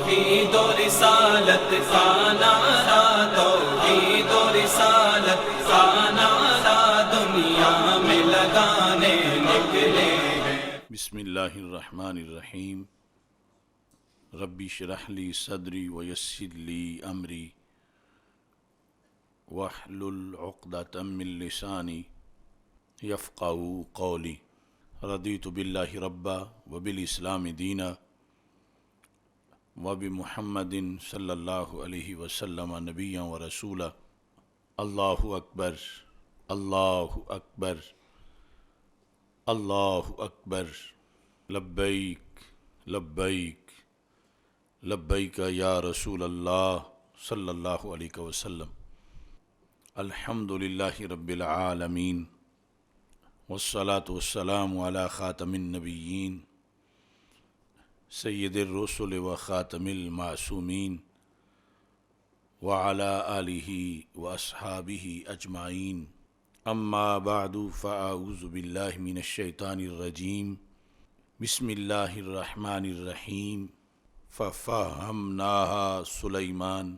توحید و رسالت کا نعرہ، توحید و رسالت کا نعرہ دنیا میں لگانے نکلے ہیں۔ بسم اللہ الرحمن الرحیم۔ ربی اشرح لی صدری ویسر لی امری واحلل عقدۃ من لسانی یفقہوا قولی۔ رضیت باللہ ربا وبالاسلام دینا وبمحمد صلی اللہ علیہ وسلم نبیا ورسولا۔ اللہ اکبر، اللہ اکبر، اللہ اکبر، لبیک لبیک لبیک یا رسول اللہ صلی اللہ علیہ وسلم۔ الحمد للہ رب العالمین، والصلاة والسلام علی خاتم النبیین سید الرسل و خاتم المعصومین وعلی آلہ واصحابہ اجمعین۔ اما بعد فاعوذ باللہ من الشیطان الرجیم۔ بسم اللہ الرحمن الرحیم۔ ففہمناہا سلیمان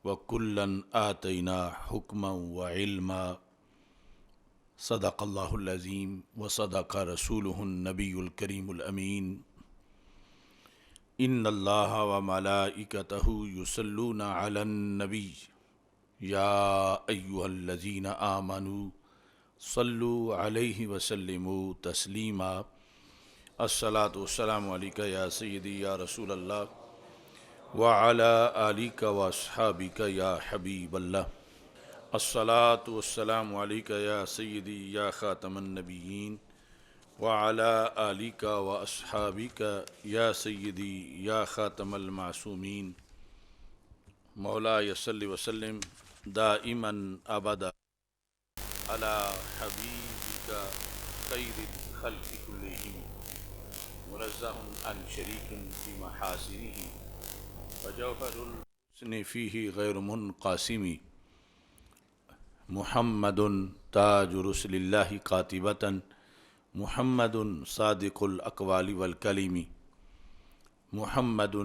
وَكُلًّا آتَيْنَا حُكْمًا وَعِلْمًا۔ صدق اللہ العظیم وصدق رسولہ النبی الکریم الامین۔ ان اللہ وملائکتہ یصلون علی النبی یا ایہا الذین آمنوا صلوا علیہ وسلموا تسلیما۔ الصلاۃ والسلام علیک یا سیدی یا رسول اللہ وعلی آلک واصحابک یا حبیب اللہ۔ الصلاۃ والسلام علیک یا سیدی یا خاتم النبیین وعلی آلک واصحابک یا سیدی یا خاتم المعصومین۔ مولاي صل وسلم دائما ابدا علی حبیبک خیر الخلق کلہم، منزہ عن شریک فی محاسنہ وجوہر الحسن فیہ غیر منقاسم۔ محمد تاج رسل اللہ قاطبۃ، محمد صادق الاقوال والکلم، محمد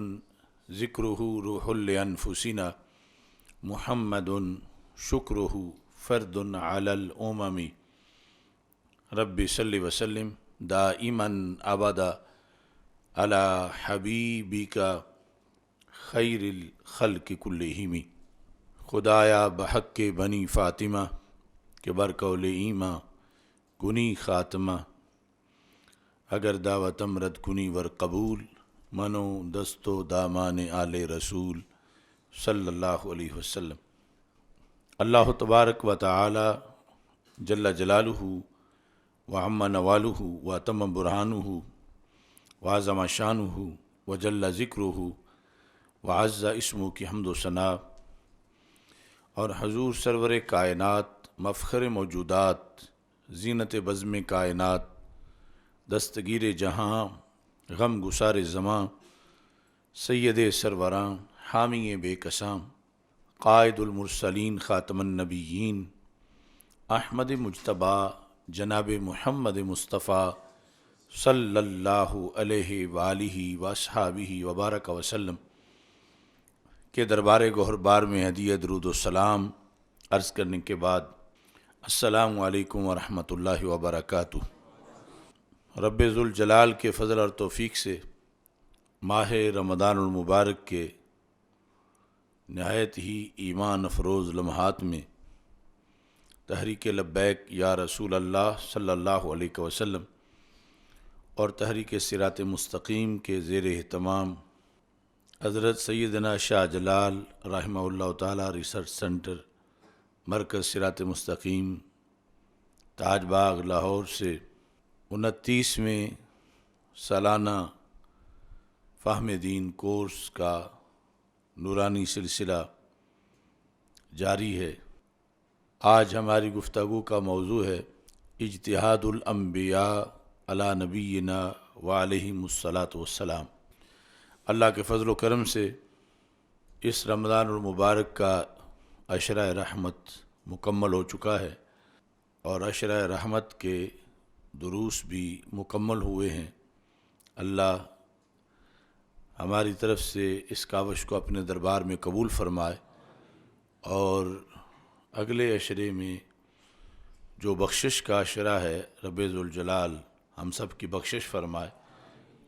ذکرہ روح لانفسنا، محمد شکرہ فرد علی الامم۔ رب صل وسلم دائما ابدا علی حبیبک خیر الخلق کلہم۔ خدایا بحق کے بنی فاطمہ کہ برقول ایماں کنی خاتمہ، اگر دعوت امرد کنی ور قبول، منو دستو دامان آل رسول صلی اللہ علیہ وسلم۔ اللہ تبارک و تعالی جل جلالہ وعم نوالہ واتم برہانہ وعظم شانہ وجل ذکرہ وعز اسمہ کی حمد و ثنا، اور حضور سرور کائنات مفخر موجودات زینت بزم کائنات دستگیر جہاں غم گسار زماں سید سروراں حامی بے کساں قائد المرسلین خاتم النبیین احمد مجتبیٰ جناب محمد مصطفیٰ صلی اللہ علیہ وآلہ واصحابہ وبارک وسلم کے دربار گوہربار میں ہدیہ درود و سلام عرض کرنے کے بعد السلام علیکم ورحمۃ اللہ وبرکاتہ۔ رب ذوالجلال کے فضل اور توفیق سے ماہ رمضان المبارک کے نہایت ہی ایمان افروز لمحات میں تحریک لبیک یا رسول اللہ صلی اللہ علیہ وسلم اور تحریک صراط مستقیم کے زیر اہتمام حضرت سیدنا شاہ جلال رحمہ اللہ تعالی ریسرچ سینٹر مرکز صراط مستقیم تاج باغ لاہور سے 29ویں سالانہ فہم دین کورس کا نورانی سلسلہ جاری ہے۔ آج ہماری گفتگو کا موضوع ہے اجتہاد الانبیاء علی نبینا وعلیہم الصلاۃ والسلام۔ اللہ کے فضل و کرم سے اس رمضان المبارک کا عشرہ رحمت مکمل ہو چکا ہے اور عشرہ رحمت کے دروس بھی مکمل ہوئے ہیں۔ اللہ ہماری طرف سے اس کاوش کو اپنے دربار میں قبول فرمائے، اور اگلے عشرے میں جو بخشش کا عشرہ ہے رب ذوالجلال ہم سب کی بخشش فرمائے،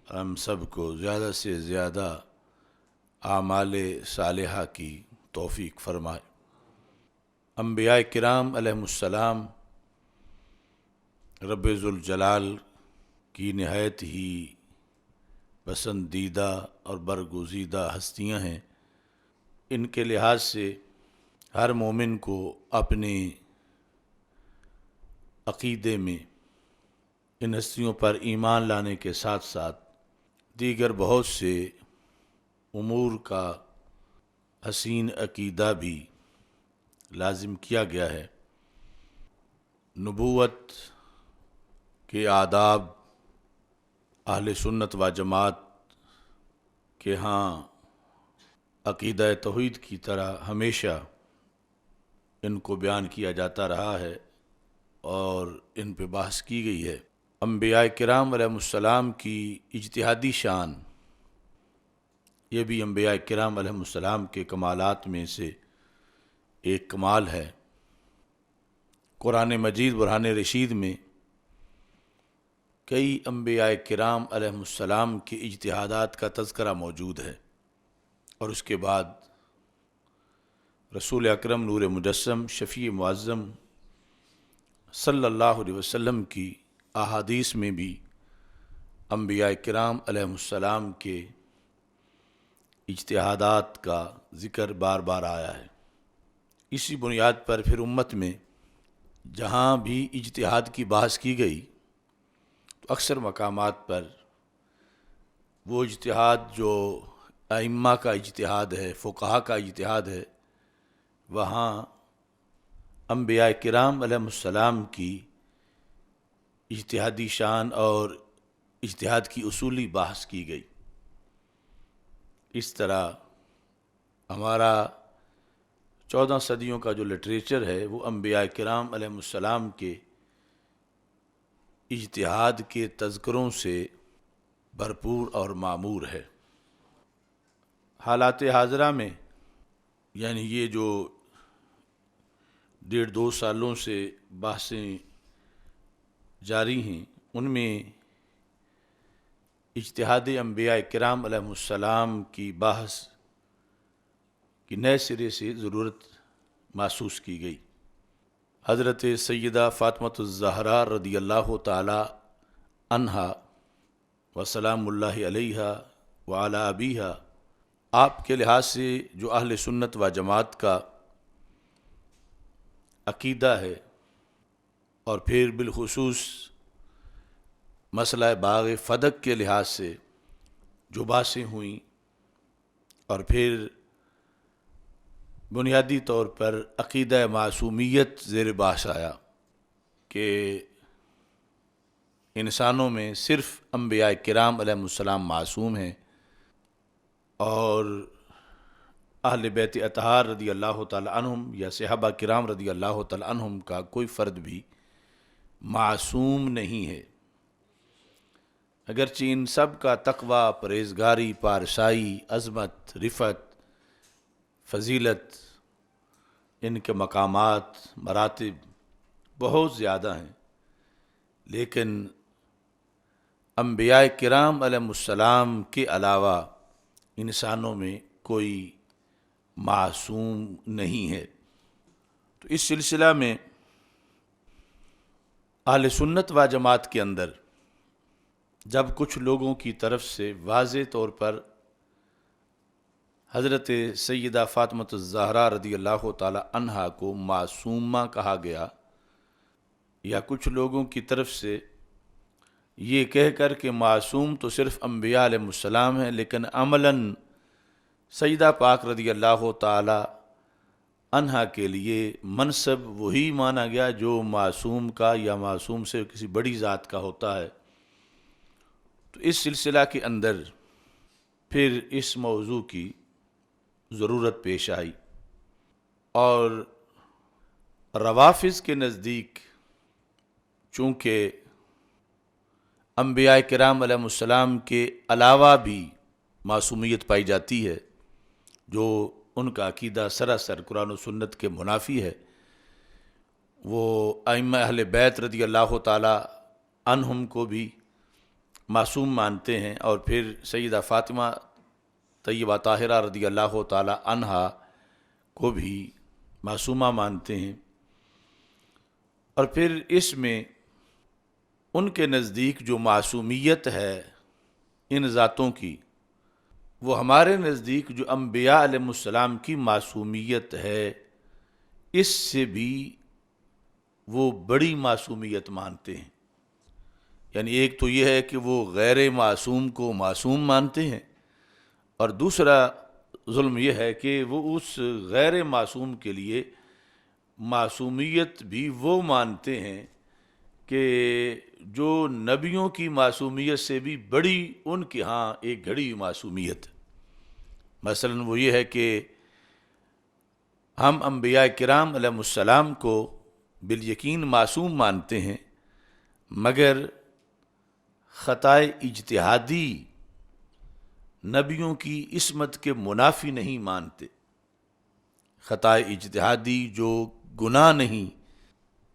اور ہم سب کو زیادہ سے زیادہ اعمال صالحہ کی توفیق فرمائے۔ انبیاء کرام علیہم السلام رب ذوالجلال کی نہایت ہی پسندیدہ اور برگزیدہ ہستیاں ہیں۔ ان کے لحاظ سے ہر مومن کو اپنے عقیدے میں ان ہستیوں پر ایمان لانے کے ساتھ ساتھ دیگر بہت سے امور کا حسین عقیدہ بھی لازم کیا گیا ہے۔ نبوت کے آداب اہل سنت و جماعت کے ہاں عقیدہ توحید کی طرح ہمیشہ ان کو بیان کیا جاتا رہا ہے اور ان پہ بحث کی گئی ہے۔ انبیاء کرام علیہ السلام کی اجتہادی شان، یہ بھی انبیاء کرام علیہ السلام کے کمالات میں سے ایک کمال ہے۔ قرآن مجید برہان رشید میں کئی انبیاء کرام علیہ السلام کے اجتہادات کا تذکرہ موجود ہے، اور اس کے بعد رسول اکرم نور مجسم شفیع معظم صلی اللہ علیہ وسلم کی احادیث میں بھی انبیاء کرام علیہ السلام کے اجتہادات کا ذکر بار بار آیا ہے۔ اسی بنیاد پر پھر امت میں جہاں بھی اجتہاد کی بحث کی گئی تو اکثر مقامات پر وہ اجتہاد جو ائمہ کا اجتہاد ہے، فقہا کا اجتہاد ہے، وہاں انبیاء کرام علیہ السلام کی اجتہادی شان اور اجتہاد کی اصولی بحث کی گئی۔ اس طرح ہمارا 14 صدیوں کا جو لٹریچر ہے وہ انبیاء کرام علیہ السلام کے اجتہاد کے تذکروں سے بھرپور اور معمور ہے۔ حالات حاضرہ میں یعنی یہ جو 1.5-2 سالوں سے بحثیں جاری ہیں، ان میں اجتہاد انبیاء کرام علیہ السلام کی بحث کی نئے سرے سے ضرورت محسوس کی گئی۔ حضرت سیدہ فاطمہ الزہرا رضی اللہ تعالی عنہا وسلام اللہ علیہا وعلی ابیہا، آپ کے لحاظ سے جو اہل سنت و جماعت کا عقیدہ ہے، اور پھر بالخصوص مسئلہ باغ فدق کے لحاظ سے جو بحثیں ہوئیں، اور پھر بنیادی طور پر عقیدہ معصومیت زیر بحث آیا کہ انسانوں میں صرف انبیاء کرام علیہ السلام معصوم ہیں، اور اہل بیت اطہار رضی اللہ تعالی عنہم یا صحابہ کرام رضی اللہ تعالی عنہم کا کوئی فرد بھی معصوم نہیں ہے، اگرچہ ان سب کا تقوی، پرہیزگاری، پارسائی، عظمت، رفعت، فضیلت، ان کے مقامات، مراتب بہت زیادہ ہیں، لیکن انبیاء کرام علیہ السلام کے علاوہ انسانوں میں کوئی معصوم نہیں ہے۔ تو اس سلسلہ میں اہل سنت و جماعت کے اندر جب کچھ لوگوں کی طرف سے واضح طور پر حضرت سیدہ فاطمہ الزہرا رضی اللہ تعالی عنہا کو معصومہ کہا گیا، یا کچھ لوگوں کی طرف سے یہ کہہ کر کہ معصوم تو صرف انبیاء علیہ السلام ہیں، لیکن عملاً سیدہ پاک رضی اللہ تعالی عنہا کے لیے منصب وہی مانا گیا جو معصوم کا یا معصوم سے کسی بڑی ذات کا ہوتا ہے۔ تو اس سلسلہ کے اندر پھر اس موضوع کی ضرورت پیش آئی، اور روافض کے نزدیک چونکہ انبیاء کرام علیہ السلام کے علاوہ بھی معصومیت پائی جاتی ہے، جو ان کا عقیدہ سراسر قرآن و سنت کے منافی ہے، وہ ائمہ اہل بیت رضی اللہ تعالی عنہم کو بھی معصوم مانتے ہیں، اور پھر سیدہ فاطمہ طیبہ طاہرہ رضی اللہ تعالی عنہا کو بھی معصومہ مانتے ہیں۔ اور پھر اس میں ان کے نزدیک جو معصومیت ہے ان ذاتوں کی، وہ ہمارے نزدیک جو انبیاء علیہ السلام کی معصومیت ہے اس سے بھی وہ بڑی معصومیت مانتے ہیں۔ یعنی ایک تو یہ ہے کہ وہ غیر معصوم کو معصوم مانتے ہیں، اور دوسرا ظلم یہ ہے کہ وہ اس غیر معصوم کے لیے معصومیت بھی وہ مانتے ہیں کہ جو نبیوں کی معصومیت سے بھی بڑی ان کے ہاں ایک گھڑی ہوئی معصومیت۔ مثلا وہ یہ ہے کہ ہم انبیاء کرام علیہ السلام کو بالیقین معصوم مانتے ہیں، مگر خطائے اجتہادی نبیوں کی عصمت کے منافی نہیں مانتے۔ خطائے اجتہادی جو گناہ نہیں،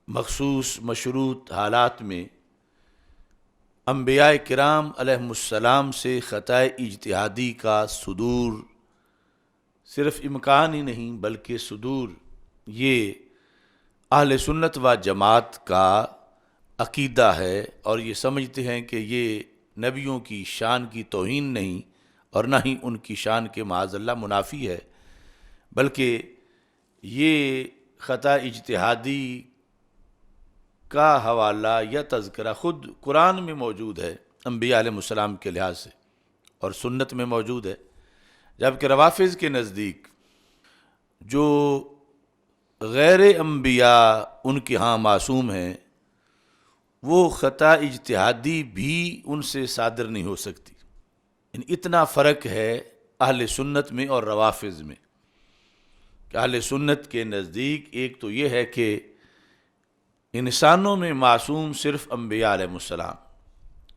مخصوص مشروط حالات میں انبیاء کرام علیہ السلام سے خطائے اجتہادی کا صدور صرف امکان ہی نہیں بلکہ صدور، یہ اہل سنت و جماعت کا عقیدہ ہے، اور یہ سمجھتے ہیں کہ یہ نبیوں کی شان کی توہین نہیں اور نہ ہی ان کی شان کے معاذ اللہ منافی ہے، بلکہ یہ خطا اجتہادی کا حوالہ یا تذکرہ خود قرآن میں موجود ہے انبیاء علیہ السلام کے لحاظ سے، اور سنت میں موجود ہے۔ جبکہ روافض کے نزدیک جو غیر انبیاء ان کے ہاں معصوم ہیں، وہ خطا اجتہادی بھی ان سے صادر نہیں ہو سکتی۔ اتنا فرق ہے اہل سنت میں اور روافض میں کہ اہل سنت کے نزدیک ایک تو یہ ہے کہ انسانوں میں معصوم صرف انبیاء علیہ السلام،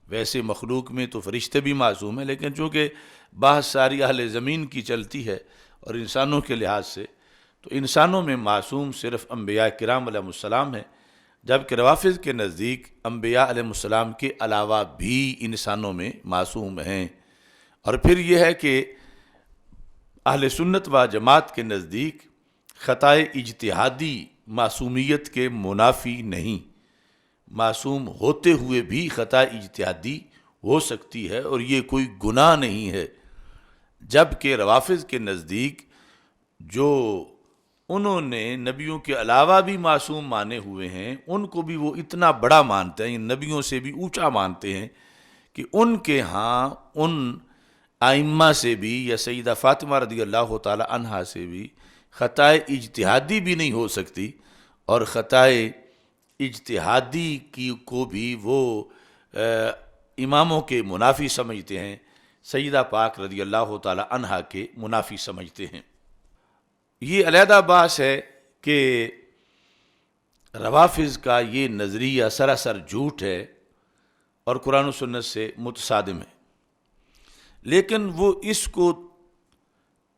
ویسے مخلوق میں تو فرشتے بھی معصوم ہیں، لیکن چونکہ بحث ساری اہل زمین کی چلتی ہے اور انسانوں کے لحاظ سے، تو انسانوں میں معصوم صرف انبیاء کرام علیہ السلام ہیں، جبکہ روافض کے نزدیک انبیاء علیہ السلام کے علاوہ بھی انسانوں میں معصوم ہیں۔ اور پھر یہ ہے کہ اہل سنت و جماعت کے نزدیک خطائے اجتہادی معصومیت کے منافی نہیں، معصوم ہوتے ہوئے بھی خطا اجتہادی ہو سکتی ہے اور یہ کوئی گناہ نہیں ہے، جبکہ روافض کے نزدیک جو انہوں نے نبیوں کے علاوہ بھی معصوم مانے ہوئے ہیں ان کو بھی وہ اتنا بڑا مانتے ہیں، نبیوں سے بھی اونچا مانتے ہیں کہ ان کے ہاں ان ائمہ سے بھی یا سیدہ فاطمہ رضی اللہ تعالی عنہا سے بھی خطائے اجتہادی بھی نہیں ہو سکتی، اور خطائے اجتہادی کی کو بھی وہ اماموں کے منافی سمجھتے ہیں، سیدہ پاک رضی اللہ تعالی عنہا کے منافی سمجھتے ہیں۔ یہ علیحدہ بحث ہے کہ روافض کا یہ نظریہ سراسر جھوٹ ہے اور قرآن و سنت سے متصادم ہے، لیکن وہ اس کو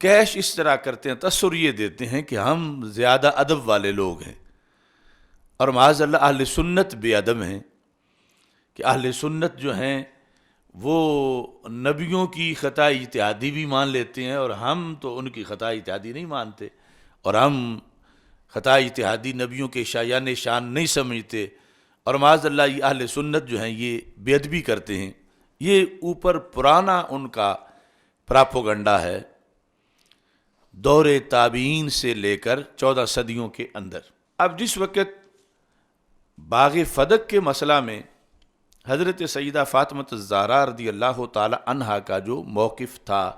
کیش اس طرح کرتے ہیں، تصور یہ دیتے ہیں کہ ہم زیادہ ادب والے لوگ ہیں، اور معاذ اللہ اہل سنت بے ادب ہیں، کہ اہل سنت جو ہیں وہ نبیوں کی خطا اجتہادی بھی مان لیتے ہیں، اور ہم تو ان کی خطا اجتہادی نہیں مانتے، اور ہم خطا اجتہادی نبیوں کے شایان شان نہیں سمجھتے، اور معاذ اللہ یہ اہل سنت جو ہیں یہ بے ادبی کرتے ہیں۔ یہ اوپر پرانا ان کا پراپوگنڈا ہے، دور تابعین سے لے کر 14 صدیوں کے اندر۔ اب جس وقت باغ فدق کے مسئلہ میں حضرت سیدہ فاطمہ الزہرا رضی اللہ تعالی عنہا کا جو موقف تھا،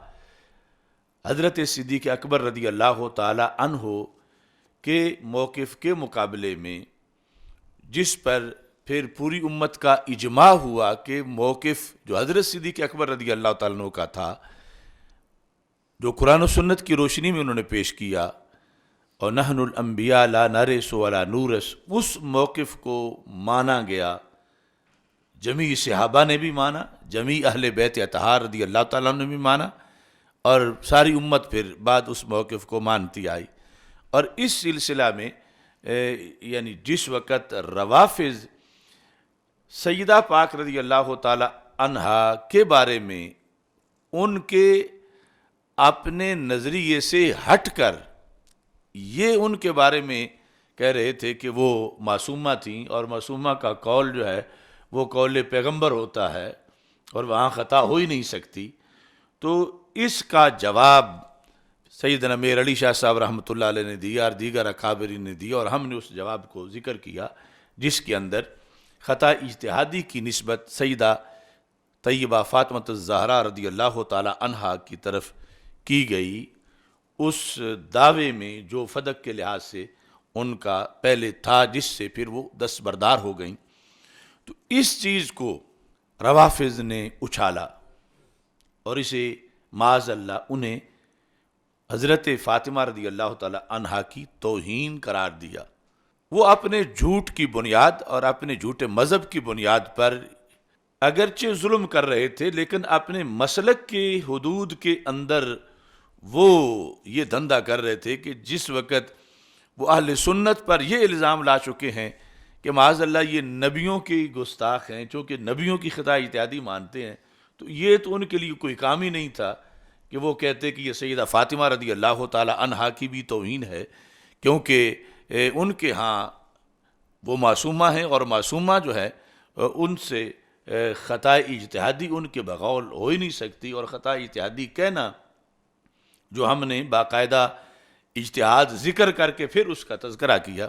حضرت صدیق اکبر رضی اللہ تعالی عنہ کے موقف کے مقابلے میں، جس پر پھر پوری امت کا اجماع ہوا کہ موقف جو حضرت صدیق اکبر رضی اللہ تعالیٰ عنہ کا تھا، جو قرآن و سنت کی روشنی میں انہوں نے پیش کیا، اور نحن الانبیاء لا نرث ولا نورث، اس موقف کو مانا گیا، جمیع صحابہ نے بھی مانا، جمیع اہل بیت اطہار رضی اللہ تعالیٰ عنہ نے بھی مانا، اور ساری امت پھر بعد اس موقف کو مانتی آئی۔ اور اس سلسلہ میں یعنی جس وقت روافض سیدہ پاک رضی اللہ تعالی عنہا کے بارے میں ان کے اپنے نظریے سے ہٹ کر یہ ان کے بارے میں کہہ رہے تھے کہ وہ معصومہ تھیں، اور معصومہ کا قول جو ہے وہ قول پیغمبر ہوتا ہے اور وہاں خطا ہو ہی نہیں سکتی، تو اس کا جواب سیدنا میر علی شاہ صاحب رحمۃ اللہ علیہ نے دیا اور دیگر اکابرین نے دیا، اور ہم نے اس جواب کو ذکر کیا جس کے اندر خطا اجتہادی کی نسبت سیدہ طیبہ فاطمۃ الزہرا رضی اللہ تعالی عنہا کی طرف کی گئی، اس دعوے میں جو فدق کے لحاظ سے ان کا پہلے تھا، جس سے پھر وہ دستبردار ہو گئیں۔ تو اس چیز کو روافض نے اچھالا اور اسے معاذ اللہ انہیں حضرت فاطمہ رضی اللہ تعالی عنہا کی توہین قرار دیا۔ وہ اپنے جھوٹ کی بنیاد اور اپنے جھوٹے مذہب کی بنیاد پر اگرچہ ظلم کر رہے تھے، لیکن اپنے مسلک کے حدود کے اندر وہ یہ دھندا کر رہے تھے کہ جس وقت وہ اہل سنت پر یہ الزام لا چکے ہیں کہ معاذ اللہ یہ نبیوں کے گستاخ ہیں، چونکہ نبیوں کی خطا اجتہادی مانتے ہیں، تو یہ تو ان کے لیے کوئی کام ہی نہیں تھا کہ وہ کہتے کہ یہ سیدہ فاطمہ رضی اللہ تعالی عنہا کی بھی توہین ہے، کیونکہ ان کے ہاں وہ معصومہ ہیں، اور معصومہ جو ہے ان سے خطا اجتہادی ان کے بغول ہو ہی نہیں سکتی، اور خطا اجتہادی کہنا جو ہم نے باقاعدہ اجتہاد ذکر کر کے پھر اس کا تذکرہ کیا،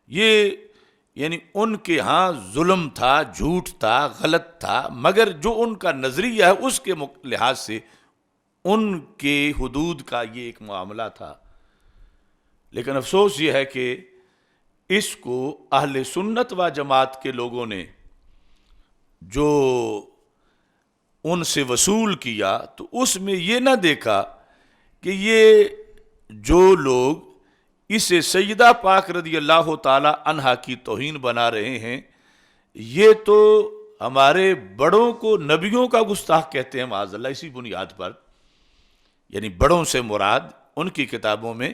یہ یعنی ان کے ہاں ظلم تھا، جھوٹ تھا، غلط تھا، مگر جو ان کا نظریہ ہے اس کے لحاظ سے ان کے حدود کا یہ ایک معاملہ تھا۔ لیکن افسوس یہ ہے کہ اس کو اہل سنت و جماعت کے لوگوں نے جو ان سے وصول کیا تو اس میں یہ نہ دیکھا کہ یہ جو لوگ اسے سیدہ پاک رضی اللہ تعالی عنہا کی توہین بنا رہے ہیں، یہ تو ہمارے بڑوں کو نبیوں کا گستاخ کہتے ہیں معاذ اللہ، اسی بنیاد پر یعنی بڑوں سے مراد ان کی کتابوں میں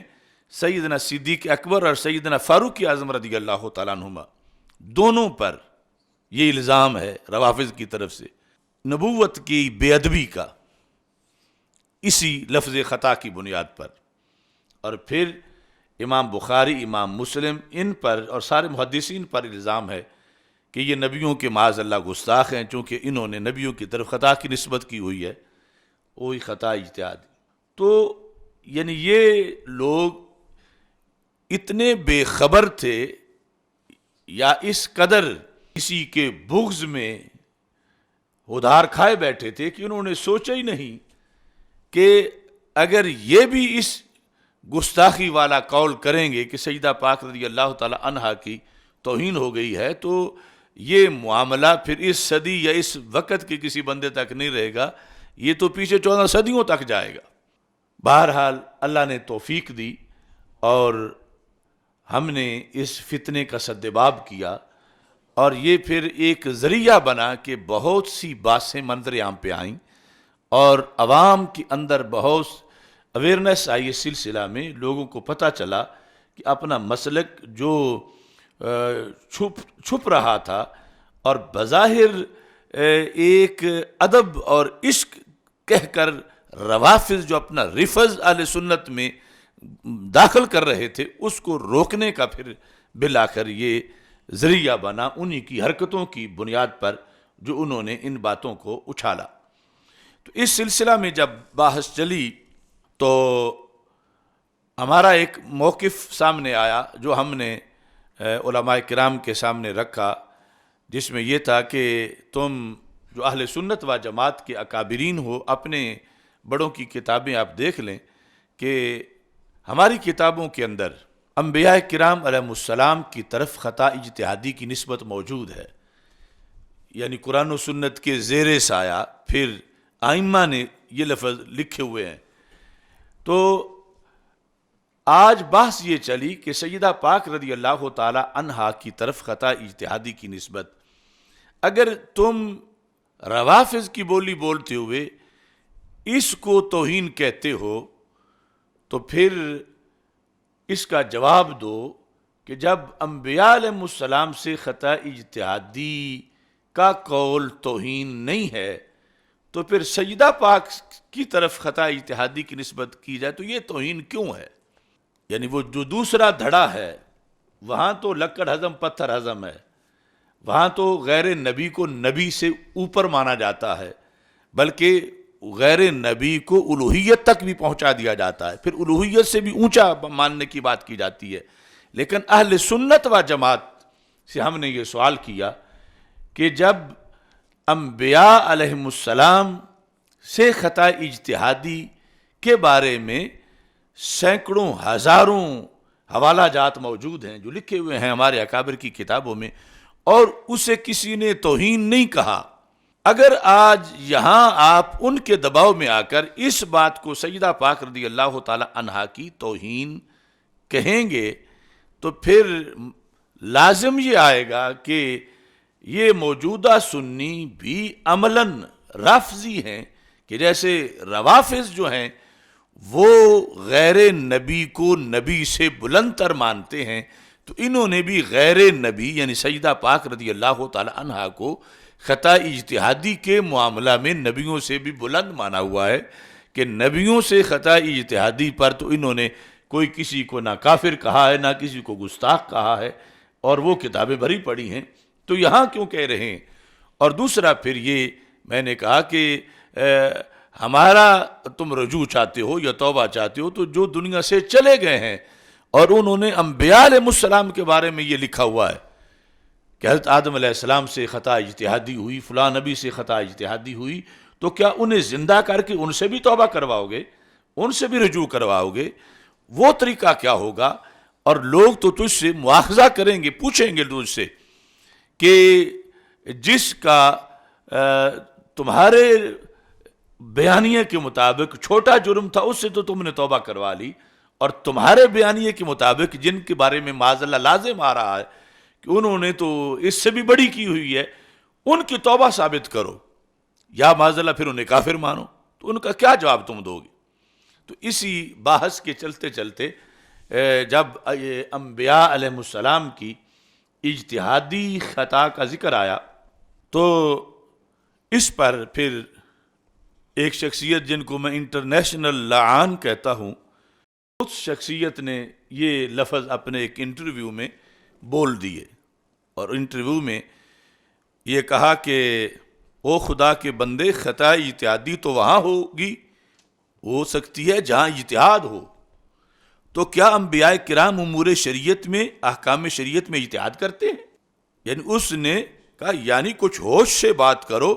سیدنا صدیق اکبر اور سیدنا فاروق اعظم رضی اللہ تعالیٰ عنہما دونوں پر یہ الزام ہے روافض کی طرف سے نبوت کی بے ادبی کا، اسی لفظ خطا کی بنیاد پر۔ اور پھر امام بخاری، امام مسلم، ان پر اور سارے محدثین پر الزام ہے کہ یہ نبیوں کے معاذ اللہ گستاخ ہیں، چونکہ انہوں نے نبیوں کی طرف خطا کی نسبت کی ہوئی ہے، وہی خطا اجتہادی۔ تو یعنی یہ لوگ اتنے بے خبر تھے یا اس قدر کسی کے بغض میں ہودار کھائے بیٹھے تھے کہ انہوں نے سوچا ہی نہیں کہ اگر یہ بھی اس گستاخی والا قول کریں گے کہ سیدہ پاک رضی اللہ تعالی عنہا کی توہین ہو گئی ہے، تو یہ معاملہ پھر اس صدی یا اس وقت کے کسی بندے تک نہیں رہے گا، یہ تو پیچھے 14 صدیوں تک جائے گا۔ بہرحال اللہ نے توفیق دی اور ہم نے اس فتنے کا سدباب کیا، اور یہ پھر ایک ذریعہ بنا کہ بہت سی باتیں منظر عام پہ آئیں اور عوام کے اندر بہت اویئرنیس آئی اس سلسلہ میں، لوگوں کو پتہ چلا کہ اپنا مسلک جو چھپ رہا تھا اور بظاہر ایک ادب اور عشق کہہ کر روافض جو اپنا رفض اہل سنت میں داخل کر رہے تھے، اس کو روکنے کا پھر بالآخر یہ ذریعہ بنا انہی کی حرکتوں کی بنیاد پر جو انہوں نے ان باتوں کو اچھالا۔ تو اس سلسلہ میں جب بحث چلی تو ہمارا ایک موقف سامنے آیا جو ہم نے علماء کرام کے سامنے رکھا، جس میں یہ تھا کہ تم جو اہل سنت و جماعت کے اکابرین ہو، اپنے بڑوں کی کتابیں آپ دیکھ لیں کہ ہماری کتابوں کے اندر انبیاء کرام علیہ السلام کی طرف خطا اجتہادی کی نسبت موجود ہے، یعنی قرآن و سنت کے زیر سایہ پھر ائمہ نے یہ لفظ لکھے ہوئے ہیں۔ تو آج بحث یہ چلی کہ سیدہ پاک رضی اللہ تعالی عنہا کی طرف خطا اجتہادی کی نسبت، اگر تم روافض کی بولی بولتے ہوئے اس کو توہین کہتے ہو تو پھر اس کا جواب دو کہ جب انبیاء علیہ السلام سے خطا اجتہادی کا قول توہین نہیں ہے تو پھر سیدہ پاک کی طرف خطا اجتہادی کی نسبت کی جائے تو یہ توہین کیوں ہے؟ یعنی وہ جو دوسرا دھڑا ہے وہاں تو لکڑ ہضم پتھر ہضم ہے، وہاں تو غیر نبی کو نبی سے اوپر مانا جاتا ہے، بلکہ غیر نبی کو الوہیت تک بھی پہنچا دیا جاتا ہے، پھر الوہیت سے بھی اونچا ماننے کی بات کی جاتی ہے۔ لیکن اہل سنت و جماعت سے ہم نے یہ سوال کیا کہ جب انبیاء علیہم السلام سے خطا اجتہادی کے بارے میں سینکڑوں ہزاروں حوالہ جات موجود ہیں جو لکھے ہوئے ہیں ہمارے اکابر کی کتابوں میں، اور اسے کسی نے توہین نہیں کہا، اگر آج یہاں آپ ان کے دباؤ میں آ کر اس بات کو سیدہ پاک رضی اللہ تعالی عنہا کی توہین کہیں گے تو پھر لازم یہ آئے گا کہ یہ موجودہ سنی بھی عملاً رافضی ہیں، کہ جیسے روافض جو ہیں وہ غیر نبی کو نبی سے بلند تر مانتے ہیں، تو انہوں نے بھی غیر نبی یعنی سیدہ پاک رضی اللہ تعالی عنہا کو خطا اجتہادی کے معاملہ میں نبیوں سے بھی بلند مانا ہوا ہے، کہ نبیوں سے خطا اجتہادی پر تو انہوں نے کوئی کسی کو نہ کافر کہا ہے، نہ کسی کو گستاخ کہا ہے، اور وہ کتابیں بھری پڑی ہیں، تو یہاں کیوں کہہ رہے ہیں؟ اور دوسرا پھر یہ میں نے کہا کہ ہمارا تم رجوع چاہتے ہو یا توبہ چاہتے ہو تو جو دنیا سے چلے گئے ہیں اور انہوں نے انبیاء علیہ السلام کے بارے میں یہ لکھا ہوا ہے کہ حضرت آدم علیہ السلام سے خطا اجتہادی ہوئی، فلاں نبی سے خطا اجتہادی ہوئی، تو کیا انہیں زندہ کر کے ان سے بھی توبہ کرواؤ گے، ان سے بھی رجوع کرواؤ گے؟ وہ طریقہ کیا ہوگا؟ اور لوگ تو تجھ سے مواخذہ کریں گے، پوچھیں گے تجھ سے کہ جس کا تمہارے بیانیے کے مطابق چھوٹا جرم تھا اس سے تو تم نے توبہ کروا لی، اور تمہارے بیانیے کے مطابق جن کے بارے میں معاذ اللہ لازم آ رہا ہے کہ انہوں نے تو اس سے بھی بڑی کی ہوئی ہے، ان کی توبہ ثابت کرو یا معاذ اللہ پھر انہیں کافر مانو، تو ان کا کیا جواب تم دو گے؟ تو اسی بحث کے چلتے چلتے جب انبیاء علیہ السلام کی اجتہادی خطا کا ذکر آیا تو اس پر پھر ایک شخصیت جن کو میں انٹرنیشنل لعان کہتا ہوں، اس شخصیت نے یہ لفظ اپنے ایک انٹرویو میں بول دیے، اور انٹرویو میں یہ کہا کہ او خدا کے بندے، خطا اجتہادی تو وہاں ہوگی، ہو سکتی ہے جہاں اجتہاد ہو، تو کیا انبیاء کرام امور شریعت میں احکام شریعت میں اجتہاد کرتے ہیں؟ یعنی اس نے کہا یعنی کچھ ہوش سے بات کرو،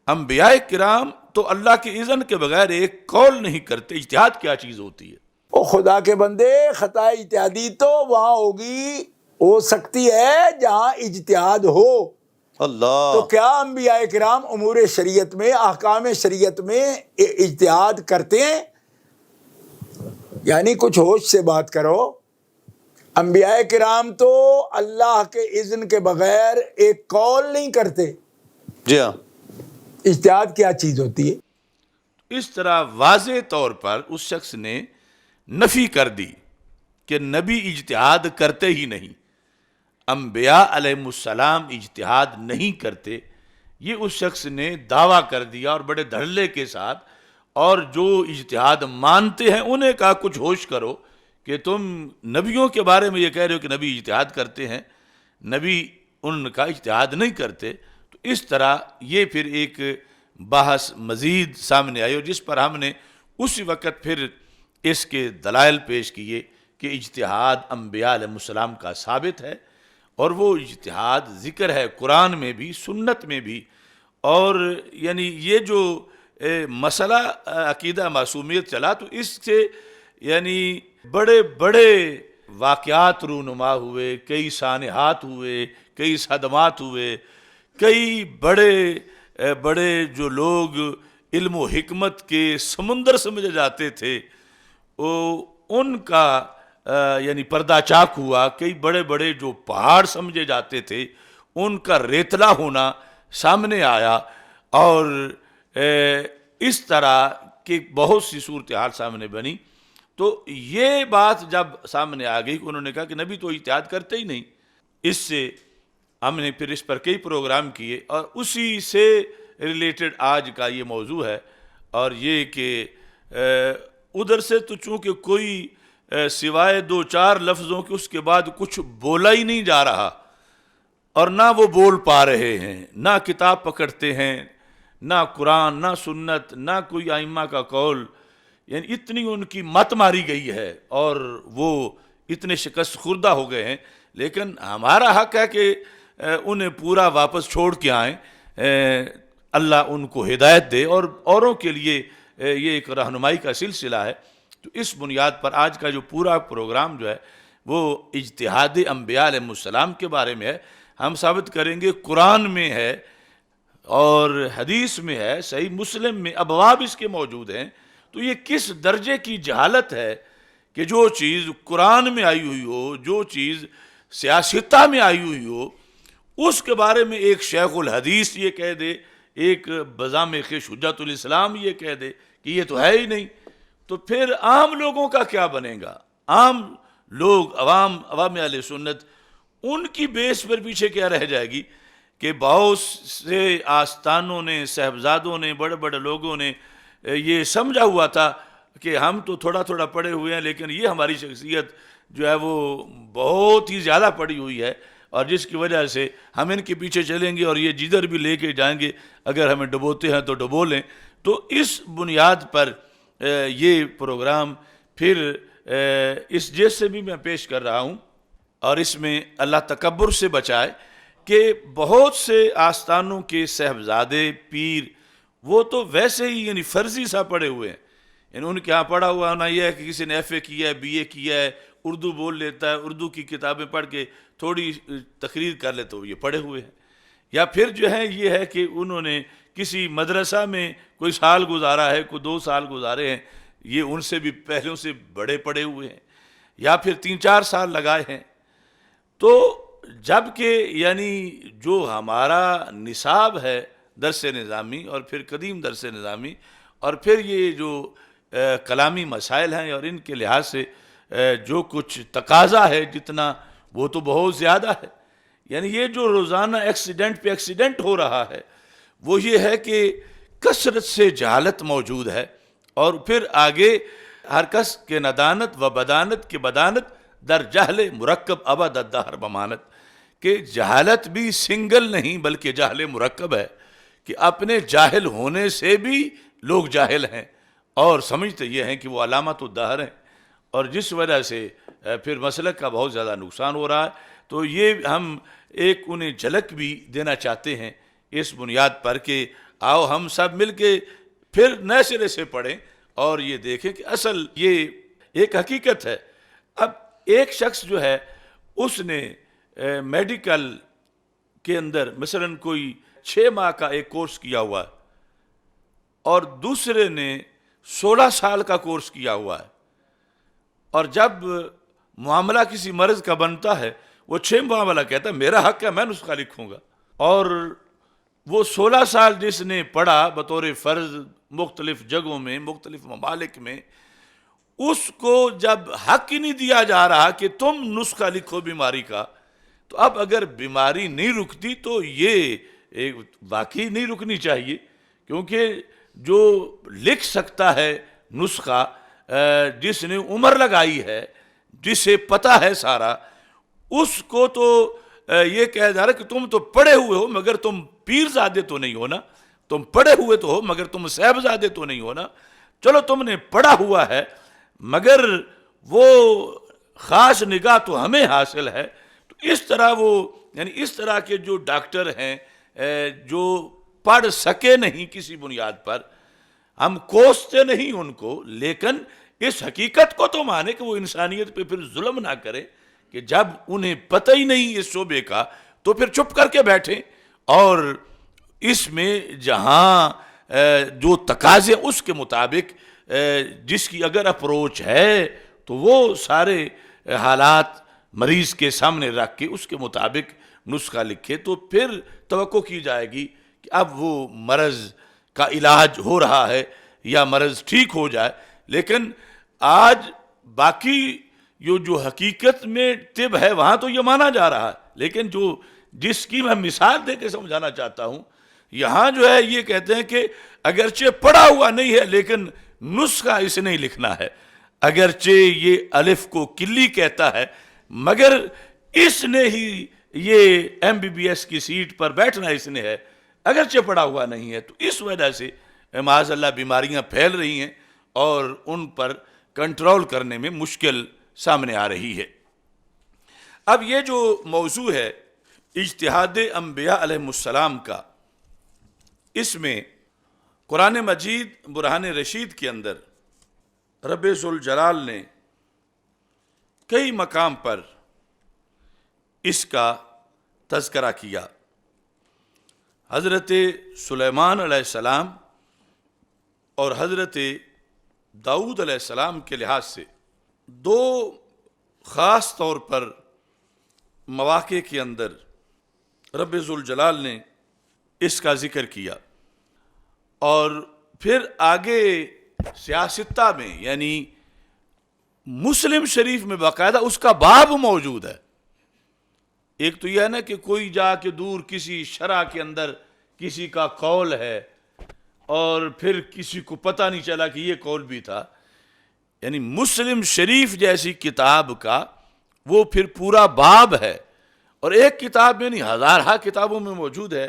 انبیاء کرام تو اللہ کے اذن کے بغیر ایک قول نہیں کرتے، اجتہاد کیا چیز ہوتی ہے؟ او خدا کے بندے، خطا اجتہادی تو وہاں ہوگی، ہو سکتی ہے جہاں اجتہاد ہو، اللہ، تو کیا انبیاء کرام امور شریعت میں احکام شریعت میں اجتہاد کرتے ہیں؟ یعنی کچھ ہوش سے بات کرو، انبیاء کرام تو اللہ کے اذن کے بغیر ایک قول نہیں کرتے، جی ہاں، اجتہاد کیا چیز ہوتی ہے؟ اس طرح واضح طور پر اس شخص نے نفی کر دی کہ نبی اجتہاد کرتے ہی نہیں، انبیاء علیہ السلام اجتہاد نہیں کرتے، یہ اس شخص نے دعویٰ کر دیا، اور بڑے دھڑلے کے ساتھ، اور جو اجتہاد مانتے ہیں انہیں کہا کچھ ہوش کرو کہ تم نبیوں کے بارے میں یہ کہہ رہے ہو کہ نبی اجتہاد کرتے ہیں، نبی ان کا اجتہاد نہیں کرتے۔ تو اس طرح یہ پھر ایک بحث مزید سامنے آئی، اور جس پر ہم نے اسی وقت پھر اس کے دلائل پیش کیے کہ اجتہاد انبیاء علیہ السلام کا ثابت ہے، اور وہ اجتہاد ذکر ہے قرآن میں بھی، سنت میں بھی، اور یعنی یہ جو مسئلہ عقیدہ معصومیت چلا تو اس سے یعنی بڑے بڑے واقعات رونما ہوئے، کئی سانحات ہوئے، کئی صدمات ہوئے، کئی بڑے بڑے جو لوگ علم و حکمت کے سمندر سمجھے جاتے تھے ان کا یعنی پردہ چاک ہوا، کئی بڑے بڑے جو پہاڑ سمجھے جاتے تھے ان کا ریتلا ہونا سامنے آیا، اور اس طرح کہ بہت سی صورتحال سامنے بنی، تو یہ بات جب سامنے آ گئی کہ انہوں نے کہا کہ نبی تو اجتہاد کرتے ہی نہیں، اس سے ہم نے پھر اس پر کئی پروگرام کیے، اور اسی سے ریلیٹڈ آج کا یہ موضوع ہے، اور یہ کہ ادھر سے تو چونکہ کوئی سوائے 2-4 لفظوں کے اس کے بعد کچھ بولا ہی نہیں جا رہا، اور نہ وہ بول پا رہے ہیں، نہ کتاب پکڑتے ہیں، نہ قرآن، نہ سنت، نہ کوئی ائمہ کا قول، یعنی اتنی ان کی مت ماری گئی ہے اور وہ اتنے شکست خوردہ ہو گئے ہیں. لیکن ہمارا حق ہے کہ انہیں پورا واپس چھوڑ کے آئیں، اللہ ان کو ہدایت دے اور اوروں کے لیے یہ ایک رہنمائی کا سلسلہ ہے. تو اس بنیاد پر آج کا جو پورا پروگرام جو ہے وہ اجتہاد انبیاء علیہ السلام کے بارے میں ہے. ہم ثابت کریں گے قرآن میں ہے اور حدیث میں ہے، صحیح مسلم میں ابواب اس کے موجود ہیں. تو یہ کس درجے کی جہالت ہے کہ جو چیز قرآن میں آئی ہوئی ہو، جو چیز سیاستہ میں آئی ہوئی ہو، اس کے بارے میں ایک شیخ الحدیث یہ کہہ دے، ایک بزعمِ حجت الاسلام یہ کہہ دے کہ یہ تو ہے ہی نہیں. تو پھر عام لوگوں کا کیا بنے گا؟ عام لوگ، عوام اہل سنت، ان کی بیس پر پیچھے کیا رہ جائے گی کہ بہت سے آستانوں نے، صاحبزادوں نے، بڑے بڑے لوگوں نے یہ سمجھا ہوا تھا کہ ہم تو تھوڑا تھوڑا پڑھے ہوئے ہیں، لیکن یہ ہماری شخصیت جو ہے وہ بہت ہی زیادہ پڑھی ہوئی ہے، اور جس کی وجہ سے ہم ان کے پیچھے چلیں گے اور یہ جدھر بھی لے کے جائیں گے، اگر ہمیں ڈبوتے ہیں تو ڈبو لیں. تو اس بنیاد پر یہ پروگرام پھر اس جیسے بھی میں پیش کر رہا ہوں، اور اس میں اللہ تکبر سے بچائے کہ بہت سے آستانوں کے صاحبزادے، پیر، وہ تو ویسے ہی یعنی فرضی سا پڑھے ہوئے ہیں. یعنی ان کے ہاں پڑھا ہوا ہونا یہ ہے کہ کسی نے FA کیا ہے، BA کیا ہے، اردو بول لیتا ہے، اردو کی کتابیں پڑھ کے تھوڑی تقریر کر لیتے ہو، یہ پڑھے ہوئے ہیں. یا پھر جو ہے یہ ہے کہ انہوں نے کسی مدرسہ میں کوئی سال گزارا ہے، کوئی 2 سال گزارے ہیں، یہ ان سے بھی پہلوں سے بڑے پڑے ہوئے ہیں، یا پھر 3-4 سال لگائے ہیں. تو جب کہ یعنی جو ہمارا نصاب ہے درس نظامی، اور پھر قدیم درس نظامی، اور پھر یہ جو کلامی مسائل ہیں، اور ان کے لحاظ سے جو کچھ تقاضا ہے جتنا، وہ تو بہت زیادہ ہے. یعنی یہ جو روزانہ ایکسیڈنٹ پہ ایکسیڈنٹ ہو رہا ہے وہ یہ ہے کہ کثرت سے جہالت موجود ہے، اور پھر آگے ہر کس کے ندانت و بدانت کے بدانت در جہل مرکب ابد الدہر بمانت، کہ جہالت بھی سنگل نہیں بلکہ جہل مرکب ہے، کہ اپنے جاہل ہونے سے بھی لوگ جاہل ہیں اور سمجھتے یہ ہیں کہ وہ علامت الدہر ہیں، اور جس وجہ سے پھر مسلک کا بہت زیادہ نقصان ہو رہا ہے. تو یہ ہم ایک انہیں جھلک بھی دینا چاہتے ہیں اس بنیاد پر کہ آؤ ہم سب مل کے پھر نئے سرے سے پڑھیں اور یہ دیکھیں کہ اصل یہ ایک حقیقت ہے. اب ایک شخص جو ہے اس نے میڈیکل کے اندر مثلا کوئی 6 ماہ کا ایک کورس کیا ہوا ہے، اور دوسرے نے 16 سال کا کورس کیا ہوا ہے، اور جب معاملہ کسی مرض کا بنتا ہے وہ 6 ماہ والا کہتا ہے میرا حق ہے، میں نسخہ لکھوں گا، اور وہ 16 سال جس نے پڑھا بطور فرض مختلف جگہوں میں، مختلف ممالک میں، اس کو جب حق ہی نہیں دیا جا رہا کہ تم نسخہ لکھو بیماری کا، تو اب اگر بیماری نہیں رکتی تو یہ واقعی نہیں رکنی چاہیے، کیونکہ جو لکھ سکتا ہے نسخہ، جس نے عمر لگائی ہے، جسے پتہ ہے سارا، اس کو تو یہ کہا جا رہا ہے کہ تم تو پڑھے ہوئے ہو مگر تم پیرزادے تو نہیں ہونا، تم پڑھے ہوئے تو ہو مگر تم صاحبزادے تو نہیں ہونا. چلو تم نے پڑھا ہوا ہے مگر وہ خاص نگاہ تو ہمیں حاصل ہے. تو اس طرح وہ یعنی اس طرح کے جو ڈاکٹر ہیں جو پڑھ سکے نہیں کسی بنیاد پر، ہم کوستے نہیں ان کو، لیکن اس حقیقت کو تو مانے کہ وہ انسانیت پہ پھر ظلم نہ کرے کہ جب انہیں پتہ ہی نہیں اس شعبے کا تو پھر چپ کر کے بیٹھیں، اور اس میں جہاں جو تقاضے اس کے مطابق جس کی اگر اپروچ ہے تو وہ سارے حالات مریض کے سامنے رکھ کے اس کے مطابق نسخہ لکھے، تو پھر توقع کی جائے گی کہ اب وہ مرض کا علاج ہو رہا ہے یا مرض ٹھیک ہو جائے. لیکن آج باقی جو حقیقت میں طب ہے وہاں تو یہ مانا جا رہا ہے، لیکن جس کی میں مثال دے کے سمجھانا چاہتا ہوں، یہاں جو ہے یہ کہتے ہیں کہ اگرچہ پڑھا ہوا نہیں ہے لیکن نسخہ اس نے لکھنا ہے. اگرچہ یہ الف کو کلی کہتا ہے مگر اس نے ہی یہ MBBS کی سیٹ پر بیٹھنا اس نے ہے، اگرچہ پڑھا ہوا نہیں ہے. تو اس وجہ سے معاذ اللہ بیماریاں پھیل رہی ہیں اور ان پر کنٹرول کرنے میں مشکل سامنے آ رہی ہے. اب یہ جو موضوع ہے اجتہاد انبیاء علیہ السلام کا، اس میں قرآن مجید برہان رشید کے اندر رب ذوالجلال نے کئی مقام پر اس کا تذکرہ کیا. حضرت سلیمان علیہ السلام اور حضرت داؤد علیہ السلام کے لحاظ سے دو خاص طور پر مواقع کے اندر رب ذوالجلال نے اس کا ذکر کیا. اور پھر آگے سیاستہ میں یعنی مسلم شریف میں باقاعدہ اس کا باب موجود ہے. ایک تو یہ ہے نا کہ کوئی جا کے دور کسی شرح کے اندر کسی کا قول ہے اور پھر کسی کو پتہ نہیں چلا کہ یہ قول بھی تھا. یعنی مسلم شریف جیسی کتاب کا وہ پھر پورا باب ہے، اور ایک کتاب میں نہیں ہزارہ کتابوں میں موجود ہے.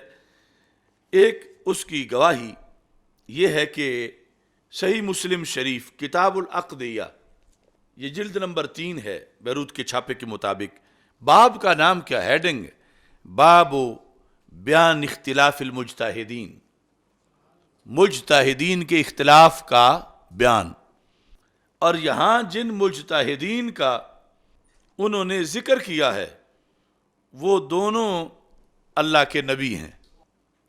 ایک اس کی گواہی یہ ہے کہ صحیح مسلم شریف کتاب العقدیہ، یہ جلد نمبر 3 ہے بیروت کے چھاپے کے مطابق. باب کا نام کیا؟ ہیڈنگ باب بیان اختلاف المجتہدین، مجتہدین کے اختلاف کا بیان. اور یہاں جن مجتہدین کا انہوں نے ذکر کیا ہے وہ دونوں اللہ کے نبی ہیں.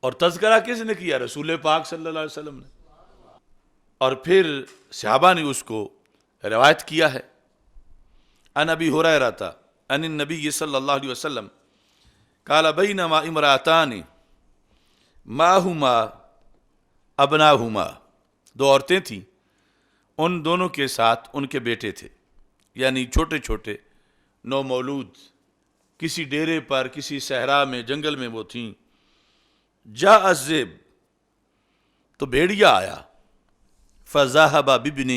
اور تذکرہ کس نے کیا؟ رسول پاک صلی اللہ علیہ وسلم نے. اور پھر صحابہ نے اس کو روایت کیا ہے. عن ابی ہریرہ عن النبی صلی اللہ علیہ وسلم قال بینما امرأتان معہما ابناہما، دو عورتیں تھیں، ان دونوں کے ساتھ ان کے بیٹے تھے، یعنی چھوٹے چھوٹے نو مولود. کسی ڈیرے پر کسی صحرا میں جنگل میں وہ تھیں. جاء الذئب، تو بھیڑیا آیا. فذهب بابن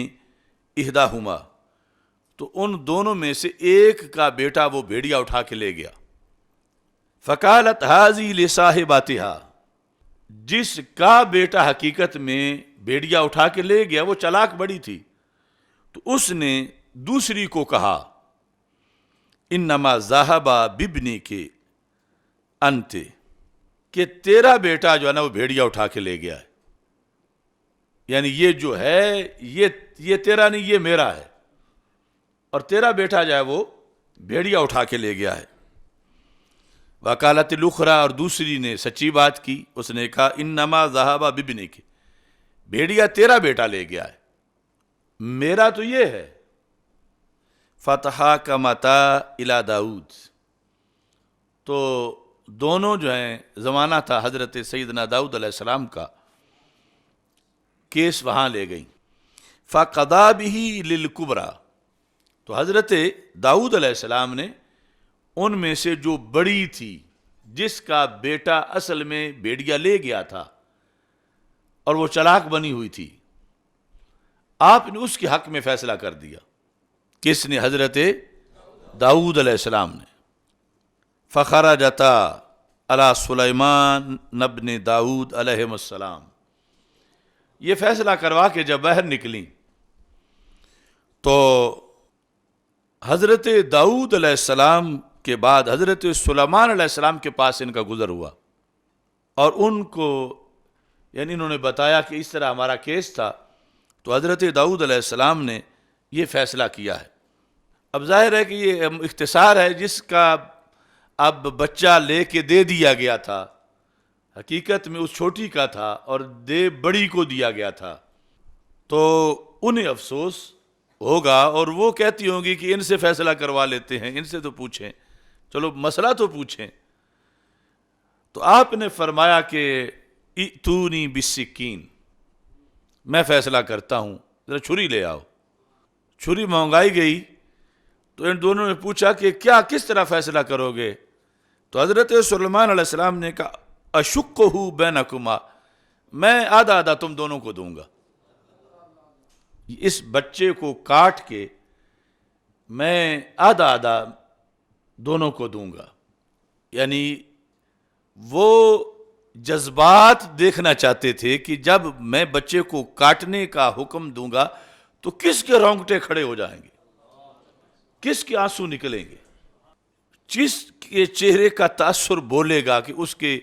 احداہما، تو ان دونوں میں سے ایک کا بیٹا وہ بھیڑیا اٹھا کے لے گیا. فقالت هذه لصاحبتها، جس کا بیٹا حقیقت میں بھیڑیا اٹھا کے لے گیا وہ چلاک بڑی تھی، تو اس نے دوسری کو کہا انما ذهب بابنک انت، کہ تیرا بیٹا جو ہے نا وہ بھیڑیا اٹھا کے لے گیا ہے. یعنی یہ جو ہے یہ تیرا نہیں، یہ میرا ہے، اور تیرا بیٹا جو ہے وہ بھیڑیا اٹھا کے لے گیا ہے. وکالت الاخری، اور دوسری نے سچی بات کی، اس نے کہا انما ذهب بابنک، بھیڑیا تیرا بیٹا لے گیا ہے، میرا تو یہ ہے. فتحاکمتا الی داؤد، تو دونوں جو ہیں، زمانہ تھا حضرت سیدنا داؤد علیہ السلام کا، کیس وہاں لے گئیں. فقضا بہ للکبریٰ، تو حضرت داؤد علیہ السلام نے ان میں سے جو بڑی تھی، جس کا بیٹا اصل میں بھیڑیا لے گیا تھا اور وہ چلاک بنی ہوئی تھی، آپ نے اس کے حق میں فیصلہ کر دیا. کس نے؟ حضرت داؤد علیہ السلام نے. فخرجتا علی سلیمان ابن داؤد علیہ السلام، یہ فیصلہ کروا کے جب باہر نکلیں تو حضرت داؤد علیہ السلام کے بعد حضرت سلیمان علیہ السلام کے پاس ان کا گزر ہوا، اور ان کو یعنی انہوں نے بتایا کہ اس طرح ہمارا کیس تھا. تو حضرت داؤد علیہ السلام نے یہ فیصلہ کیا ہے. اب ظاہر ہے کہ یہ اختصار ہے، جس کا اب بچہ لے کے دے دیا گیا تھا، حقیقت میں اس چھوٹی کا تھا اور دے بڑی کو دیا گیا تھا. تو انہیں افسوس ہوگا اور وہ کہتی ہوں گی کہ ان سے فیصلہ کروا لیتے ہیں، ان سے تو پوچھیں، چلو مسئلہ تو پوچھیں. تو آپ نے فرمایا کہ ائتونی بالسکین، میں فیصلہ کرتا ہوں، ذرا چھری لے آؤ۔ چھری منگائی گئی تو ان دونوں نے پوچھا کہ کیا کس طرح فیصلہ کرو گے؟ تو حضرت سلیمان علیہ السلام نے کہا اشقہ بینکما، میں آدھا آدھا تم دونوں کو دوں گا، اس بچے کو کاٹ کے میں آدھا آدھا دونوں کو دوں گا۔ یعنی وہ جذبات دیکھنا چاہتے تھے کہ جب میں بچے کو کاٹنے کا حکم دوں گا تو کس کے رونگٹے کھڑے ہو جائیں گے، کس کے آنسو نکلیں گے، جس کے چہرے کا تاثر بولے گا کہ اس کے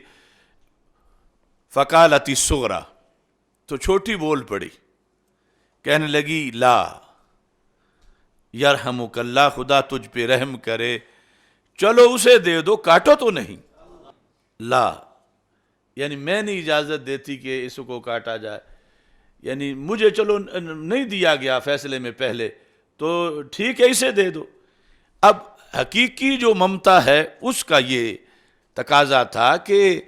فقالت الصغریٰ، تو چھوٹی بول پڑی، کہنے لگی لا یرحمک اللہ، خدا تجھ پہ رحم کرے، چلو اسے دے دو، کاٹو تو نہیں۔ لا یعنی میں نہیں اجازت دیتی کہ اس کو کاٹا جائے، یعنی مجھے چلو نہیں دیا گیا فیصلے میں پہلے تو ٹھیک ہے اسے دے دو۔ اب حقیقی جو ممتا ہے اس کا یہ تقاضا تھا کہ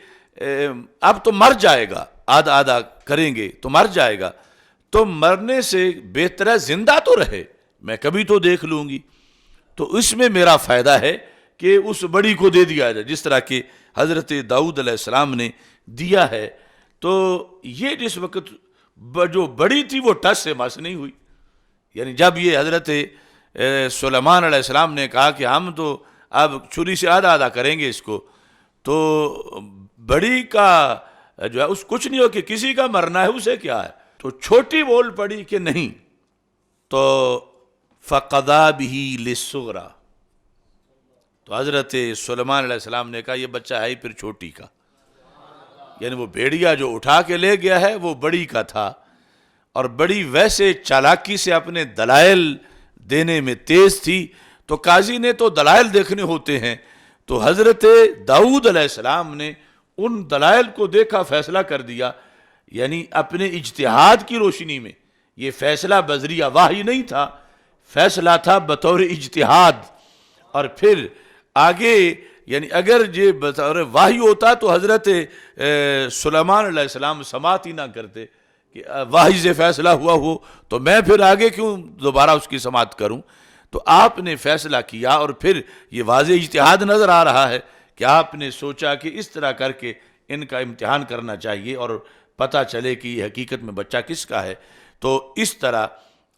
اب تو مر جائے گا، آدھا آدھا کریں گے تو مر جائے گا، تو مرنے سے بہتر ہے زندہ تو رہے، میں کبھی تو دیکھ لوں گی، تو اس میں میرا فائدہ ہے کہ اس بڑی کو دے دیا جائے، جس طرح کہ حضرت داؤد علیہ السلام نے دیا ہے۔ تو یہ جس وقت جو بڑی تھی وہ ٹس سے مس نہیں ہوئی، یعنی جب یہ حضرت سلیمان علیہ السلام نے کہا کہ ہم تو اب چھری سے آدھا آدھا کریں گے اس کو، تو بڑی کا جو ہے اس کچھ نہیں ہو کہ کسی کا مرنا ہے، اسے کیا ہے، تو چھوٹی بول پڑی کہ نہیں، تو فقضا بہ للصغریٰ، تو حضرت سلیمان علیہ السلام نے کہا یہ بچہ ہے ہی پھر چھوٹی کا، یعنی وہ بھیڑیا جو اٹھا کے لے گیا ہے وہ بڑی کا تھا، اور بڑی ویسے چالاکی سے اپنے دلائل دینے میں تیز تھی، تو قاضی نے تو دلائل دیکھنے ہوتے ہیں، تو حضرت داؤد علیہ السلام نے ان دلائل کو دیکھا، فیصلہ کر دیا، یعنی اپنے اجتہاد کی روشنی میں۔ یہ فیصلہ بذریعہ وحی نہیں تھا، فیصلہ تھا بطور اجتہاد، اور پھر آگے یعنی اگر یہ بطور وحی ہوتا تو حضرت سلیمان علیہ السلام سماعت ہی نہ کرتے کہ وحی سے فیصلہ ہوا ہو تو میں پھر آگے کیوں دوبارہ اس کی سماعت کروں۔ تو آپ نے فیصلہ کیا، اور پھر یہ واضح اجتہاد نظر آ رہا ہے کہ آپ نے سوچا کہ اس طرح کر کے ان کا امتحان کرنا چاہیے اور پتہ چلے کہ یہ حقیقت میں بچہ کس کا ہے، تو اس طرح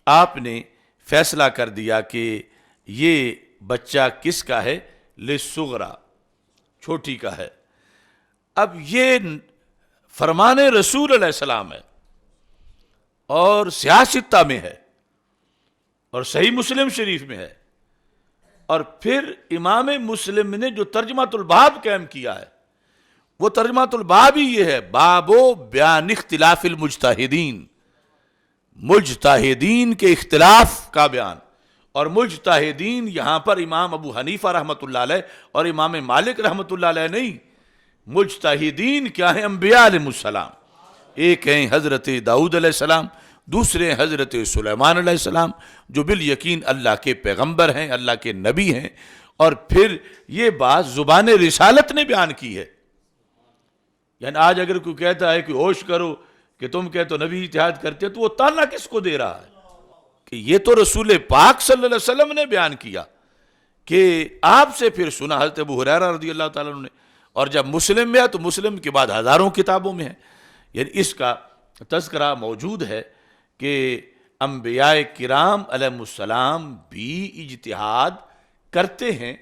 آپ نے فیصلہ کر دیا کہ یہ بچہ کس کا ہے، للصغریٰ، چھوٹی کا ہے۔ اب یہ فرمان رسول علیہ السلام ہے اور سیاستہ میں ہے اور صحیح مسلم شریف میں ہے، اور پھر امام مسلم نے جو ترجمۃ الباب قائم کیا ہے وہ ترجمۃ الباب ہی یہ ہے، باب بیان اختلاف المجتہدین، مجتہدین کے اختلاف کا بیان، اور مجتہدین یہاں پر امام ابو حنیفہ رحمۃ اللہ علیہ اور امام مالک رحمۃ اللہ علیہ نہیں، مجتہدین کیا ہیں، انبیاء علیہ السلام، ایک ہیں حضرت داؤد علیہ السلام، دوسرے حضرت سلیمان علیہ السلام جو بالیقین اللہ کے پیغمبر ہیں، اللہ کے نبی ہیں، اور پھر یہ بات زبان رسالت نے بیان کی ہے۔ یعنی آج اگر کوئی کہتا ہے کہ ہوش کرو کہ تم کہتے ہو نبی اتحاد کرتے تو وہ تانا کس کو دے رہا ہے کہ یہ تو رسول پاک صلی اللہ علیہ وسلم نے بیان کیا، کہ آپ سے پھر سنا حضرت ابو ہریرہ رضی اللہ تعالیٰ عنہ نے، اور جب مسلم میں ہے تو مسلم کے بعد ہزاروں کتابوں میں ہے۔ یعنی اس کا تذکرہ موجود ہے کہ انبیاء کرام علیہ السلام بھی اجتہاد کرتے ہیں،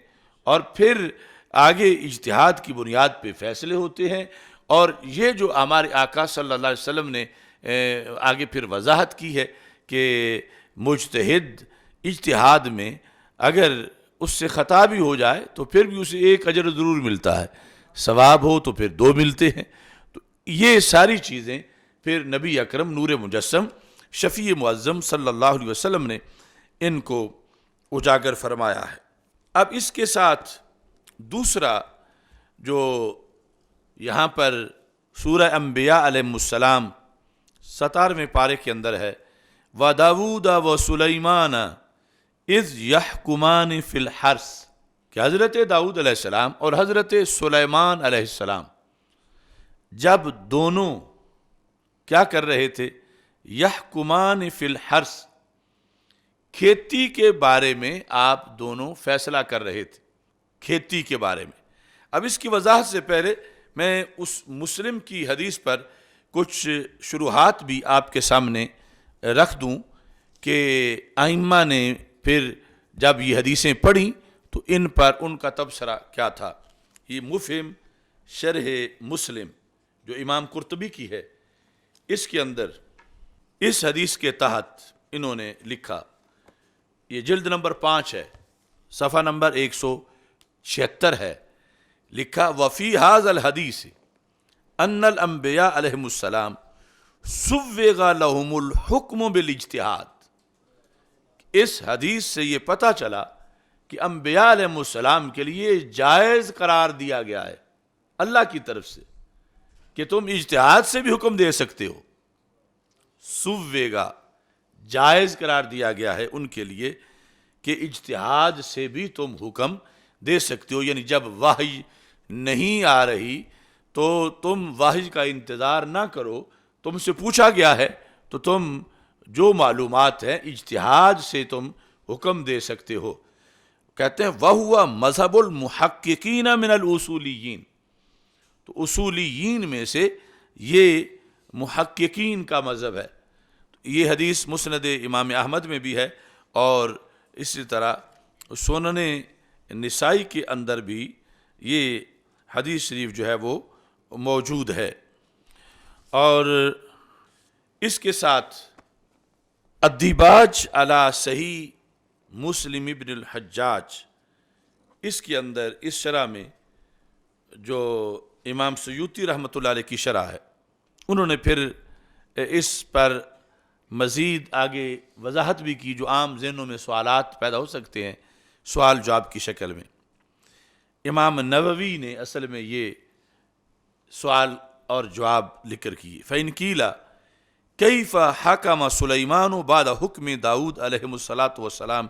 اور پھر آگے اجتہاد کی بنیاد پہ فیصلے ہوتے ہیں، اور یہ جو ہمارے آقا صلی اللہ علیہ وسلم نے آگے پھر وضاحت کی ہے کہ مجتہد اجتہاد میں اگر اس سے خطا بھی ہو جائے تو پھر بھی اسے ایک اجر ضرور ملتا ہے، ثواب ہو تو پھر 2 ملتے ہیں۔ تو یہ ساری چیزیں پھر نبی اکرم نور مجسم شفیع معظم صلی اللہ علیہ وسلم نے ان کو اجاگر فرمایا ہے۔ اب اس کے ساتھ دوسرا جو یہاں پر سورہ انبیاء علیہ السلام 17ویں پارے کے اندر ہے، وَدَاوُودَ وَسُلَيْمَانَ اِذْ يَحْكُمَانِ فِي الْحَرْثِ، کہ حضرت داؤد علیہ السلام اور حضرت سلیمان علیہ السلام جب دونوں کیا کر رہے تھے، یحکمان فی الحرث، کھیتی کے بارے میں آپ دونوں فیصلہ کر رہے تھے، کھیتی کے بارے میں۔ اب اس کی وضاحت سے پہلے میں اس مسلم کی حدیث پر کچھ شروحات بھی آپ کے سامنے رکھ دوں کہ ائمہ نے پھر جب یہ حدیثیں پڑھیں تو ان پر ان کا تبصرہ کیا تھا۔ یہ مفہم شرح مسلم جو امام قرطبی کی ہے، اس کے اندر اس حدیث کے تحت انہوں نے لکھا، یہ جلد نمبر 5 ہے، صفحہ نمبر 176 ہے، لکھا وفی ھذا الحدیث ان الانبیاء علیہم السلام سوغ لہم الحکم بالاجتہاد۔ اس حدیث سے یہ پتہ چلا کہ انبیاء علیہ السلام کے لیے جائز قرار دیا گیا ہے اللہ کی طرف سے کہ تم اجتہاد سے بھی حکم دے سکتے ہو۔ سوغا جائز قرار دیا گیا ہے ان کے لیے کہ اجتہاد سے بھی تم حکم دے سکتے ہو، یعنی جب وحی نہیں آ رہی تو تم وحی کا انتظار نہ کرو، تم سے پوچھا گیا ہے تو تم جو معلومات ہیں اجتہاد سے تم حکم دے سکتے ہو۔ کہتے ہیں وَهُوَ مذہب المحققین من الاصولیین، تو اصولیین میں سے یہ محققین کا مذہب ہے۔ یہ حدیث مسند امام احمد میں بھی ہے اور اسی طرح سنن نسائی کے اندر بھی یہ حدیث شریف جو ہے وہ موجود ہے۔ اور اس کے ساتھ الدیباج علی صحیح مسلم ابن الحجاج، اس کے اندر اس شرح میں جو امام سیوطی رحمۃ اللہ علیہ کی شرح ہے، انہوں نے پھر اس پر مزید آگے وضاحت بھی کی جو عام ذہنوں میں سوالات پیدا ہو سکتے ہیں سوال جواب کی شکل میں۔ امام نووی نے اصل میں یہ سوال اور جواب لکھ کر کیے۔ فَإِنْ قِيلَ كَيْفَ حَكَمَ سُلَيْمَانُ بَعْدَ حُكْمِ داؤد علیہ الصلاۃ والسلام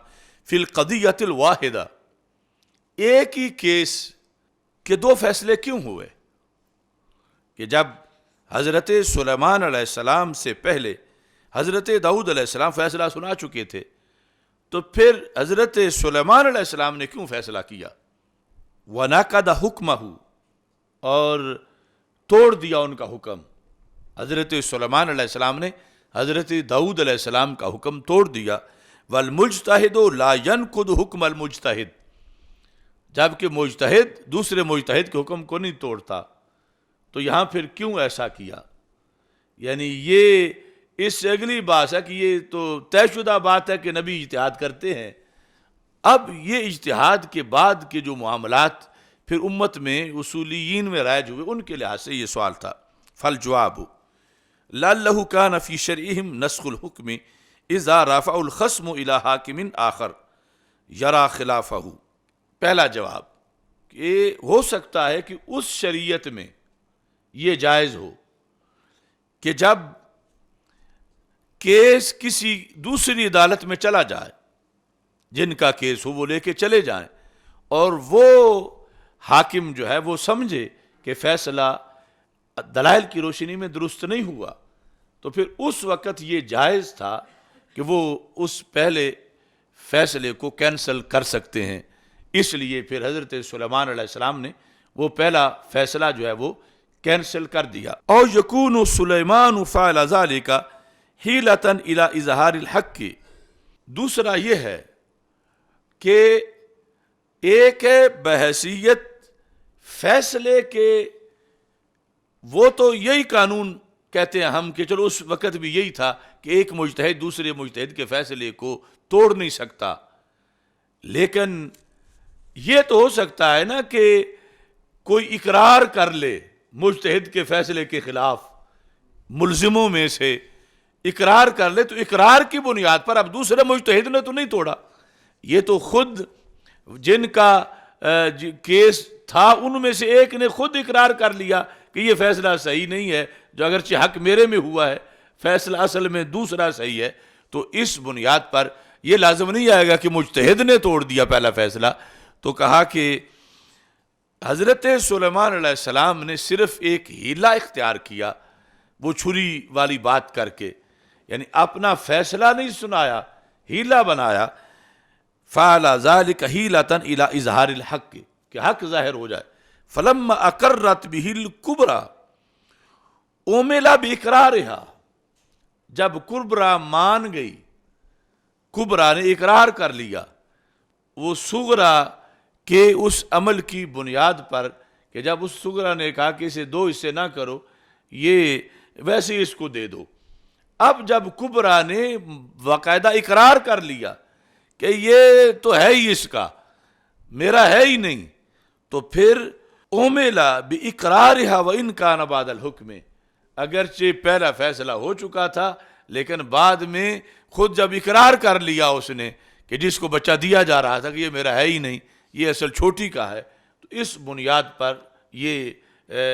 فی القضیۃ الواحدہ، ایک ہی کیس کے دو فیصلے کیوں ہوئے؟ کہ جب حضرت سلیمان علیہ السلام سے پہلے حضرت داؤد علیہ السلام فیصلہ سنا چکے تھے، تو پھر حضرت سلیمان علیہ السلام نے کیوں فیصلہ کیا؟ وَنَقَضَ حُکْمَهُ، اور توڑ دیا ان کا حکم۔ حضرت سلیمان علیہ السلام نے حضرت داؤد علیہ السلام کا حکم توڑ دیا۔ وَالْمُجْتَہِدُ لَا يَنْقُضُ حُکْمَ الْمُجْتَہِد، جبکہ مجتہد دوسرے مجتہد کے حکم کو نہیں توڑتا، تو یہاں پھر کیوں ایسا کیا؟ یعنی یہ اس سے اگلی بات ہے کہ یہ تو طے شدہ بات ہے کہ نبی اجتہاد کرتے ہیں، اب یہ اجتہاد کے بعد کے جو معاملات پھر امت میں اصولیین میں رائج ہوئے، ان کے لحاظ سے یہ سوال تھا۔ فالجواب لعلہ کان فی شرعہم نسخ الحکم اذا رفع الخصم الی حاکم آخر یرا خلافہ۔ پہلا جواب کہ ہو سکتا ہے کہ اس شریعت میں یہ جائز ہو کہ جب کیس کسی دوسری عدالت میں چلا جائے، جن کا کیس ہو وہ لے کے چلے جائیں، اور وہ حاکم جو ہے وہ سمجھے کہ فیصلہ دلائل کی روشنی میں درست نہیں ہوا، تو پھر اس وقت یہ جائز تھا کہ وہ اس پہلے فیصلے کو کینسل کر سکتے ہیں۔ اس لیے پھر حضرت سلیمان علیہ السلام نے وہ پہلا فیصلہ جو ہے وہ کینسل کر دیا۔ او یکون سلیمان فعل ذلک حیلۃ الی اظہار الحق، دوسرا یہ ہے کہ ایک ہے بحیثیت فیصلے کے، وہ تو یہی قانون کہتے ہیں ہم کہ چلو اس وقت بھی یہی تھا کہ ایک مجتہد دوسرے مجتہد کے فیصلے کو توڑ نہیں سکتا، لیکن یہ تو ہو سکتا ہے نا کہ کوئی اقرار کر لے مجتہد کے فیصلے کے خلاف، ملزموں میں سے اقرار کر لے، تو اقرار کی بنیاد پر اب دوسرے مجتہد نے تو نہیں توڑا، یہ تو خود جن کا کیس تھا ان میں سے ایک نے خود اقرار کر لیا کہ یہ فیصلہ صحیح نہیں ہے، جو اگرچہ حق میرے میں ہوا ہے، فیصلہ اصل میں دوسرا صحیح ہے، تو اس بنیاد پر یہ لازم نہیں آئے گا کہ مجتہد نے توڑ دیا پہلا فیصلہ۔ تو کہا کہ حضرت سلیمان علیہ السلام نے صرف ایک ہیلہ اختیار کیا، وہ چھری والی بات کر کے، یعنی اپنا فیصلہ نہیں سنایا، ہیلا بنایا. فعل ذلك حیلۃ الی اظہار الحق، کہ حق ظاہر ہو جائے. فلما اقرت به الکبریٰ اوملا باقرارها، جب کبریٰ مان گئی، کبریٰ نے اقرار کر لیا وہ صغریٰ کے اس عمل کی بنیاد پر، کہ جب اس صغریٰ نے کہا کہ اسے دو حصے نہ کرو، یہ ویسے ہی اس کو دے دو. اب جب کبریٰ نے باقاعدہ اقرار کر لیا کہ یہ تو ہے ہی اس کا، میرا ہے ہی نہیں، تو پھر اومیلا باقرارها وان کان بعد الحکم، اگرچہ پہلا فیصلہ ہو چکا تھا لیکن بعد میں خود جب اقرار کر لیا اس نے کہ جس کو بچہ دیا جا رہا تھا کہ یہ میرا ہے ہی نہیں، یہ اصل چھوٹی کا ہے، تو اس بنیاد پر یہ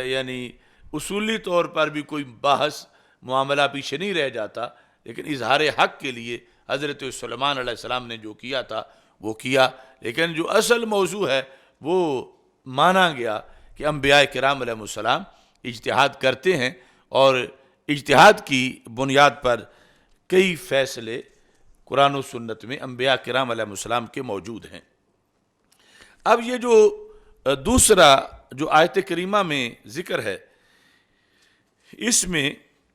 یعنی اصولی طور پر بھی کوئی بحث معاملہ پیچھے نہیں رہ جاتا، لیکن اظہار حق کے لیے حضرت سلیمان علیہ السلام نے جو کیا تھا وہ کیا. لیکن جو اصل موضوع ہے وہ مانا گیا کہ انبیاء کرام علیہ السلام اجتہاد کرتے ہیں، اور اجتہاد کی بنیاد پر کئی فیصلے قرآن و سنت میں انبیاء کرام علیہ السلام کے موجود ہیں. اب یہ جو دوسرا جو آیت کریمہ میں ذکر ہے، اس میں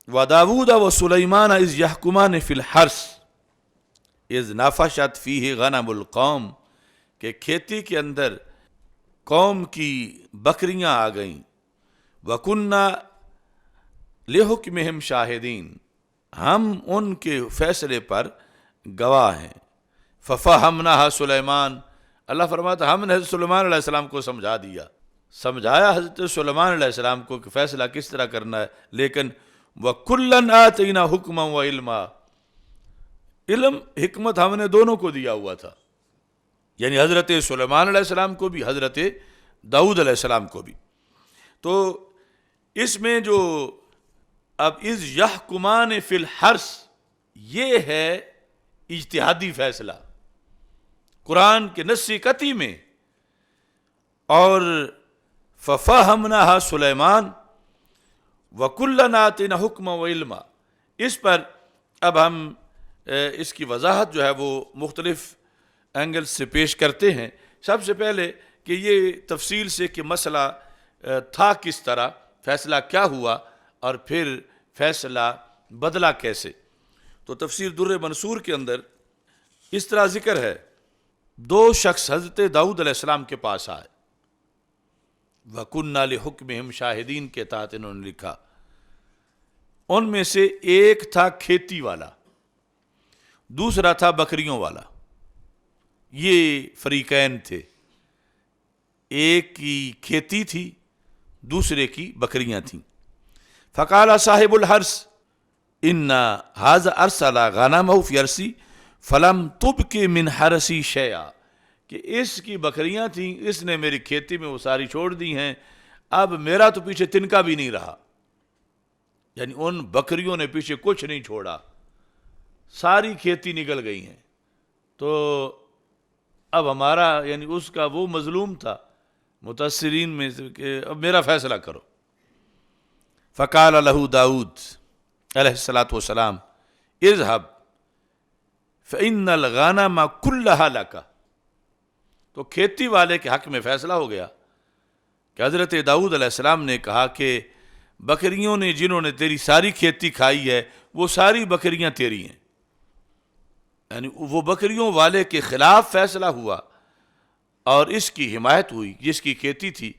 وَدَاوُودَ وَسُلَيْمَانَ اِذْ يَحْكُمَانِ فِي الْحَرْثِ اِذْ نَفَشَتْ فِيهِ غَنَمُ الْقَوْمِ، کہ کھیتی کے اندر قوم کی بکریاں آ گئیں. وَكُنَّا لِحُكْمِهِمْ شَاهِدِينَ، ہم ان کے فیصلے پر گواہ ہیں. فَفَهَمْنَاهَا سُلَيْمَانَ، اللہ فرماتا ہم نے حضرت سلیمان علیہ السلام کو سمجھایا حضرت سلیمان علیہ السلام کو کہ فیصلہ کس طرح کرنا ہے. لیکن وَكُلًّا آتَيْنَا حُكْمًا وَعِلْمًا، علم حکمت ہم نے دونوں کو دیا ہوا تھا، یعنی حضرت سلیمان علیہ السلام کو بھی، حضرت داؤد علیہ السلام کو بھی. تو اس میں جو اب اذ یحکمان فی الحرث، یہ ہے اجتہادی فیصلہ قرآن کے نص قطعی میں. اور ففہمناہا سلیمان وکلًا آتینا حکما وعلما، اس پر اب ہم اس کی وضاحت جو ہے وہ مختلف اینگل سے پیش کرتے ہیں. سب سے پہلے کہ یہ تفصیل سے کہ مسئلہ تھا کس طرح، فیصلہ کیا ہوا، اور پھر فیصلہ بدلا کیسے. تو تفسیر در منصور کے اندر اس طرح ذکر ہے، دو شخص حضرت داؤد علیہ السلام کے پاس آئے. وَكُنَّا لِحُكْمِهِمْ شَاهِدِينَ کے تحت انہوں نے لکھا. ان میں سے ایک تھا کھیتی والا، دوسرا تھا بکریوں والا. یہ فریقین تھے، ایک کی کھیتی تھی، دوسرے کی بکریاں تھیں. فقال صاحب الحرث ان هذا ارسل غنمه في ارسی فلم تبق من حرسی شیئا، کہ اس کی بکریاں تھیں، اس نے میری کھیتی میں وہ ساری چھوڑ دی ہیں، اب میرا تو پیچھے تنکا بھی نہیں رہا. یعنی ان بکریوں نے پیچھے کچھ نہیں چھوڑا، ساری کھیتی نکل گئی ہیں. تو اب ہمارا یعنی اس کا وہ مظلوم تھا متاثرین میں سے کہ اب میرا فیصلہ کرو. فقال له داؤد علیہ الصلاۃ والسلام اذهب فإن الغنم كلها لك. تو کھیتی والے کے حق میں فیصلہ ہو گیا کہ حضرت داؤد علیہ السلام نے کہا کہ بکریوں نے جنہوں نے تیری ساری کھیتی کھائی ہے وہ ساری بکریاں تیری ہیں. یعنی وہ بکریوں والے کے خلاف فیصلہ ہوا اور اس کی حمایت ہوئی جس کی کھیتی تھی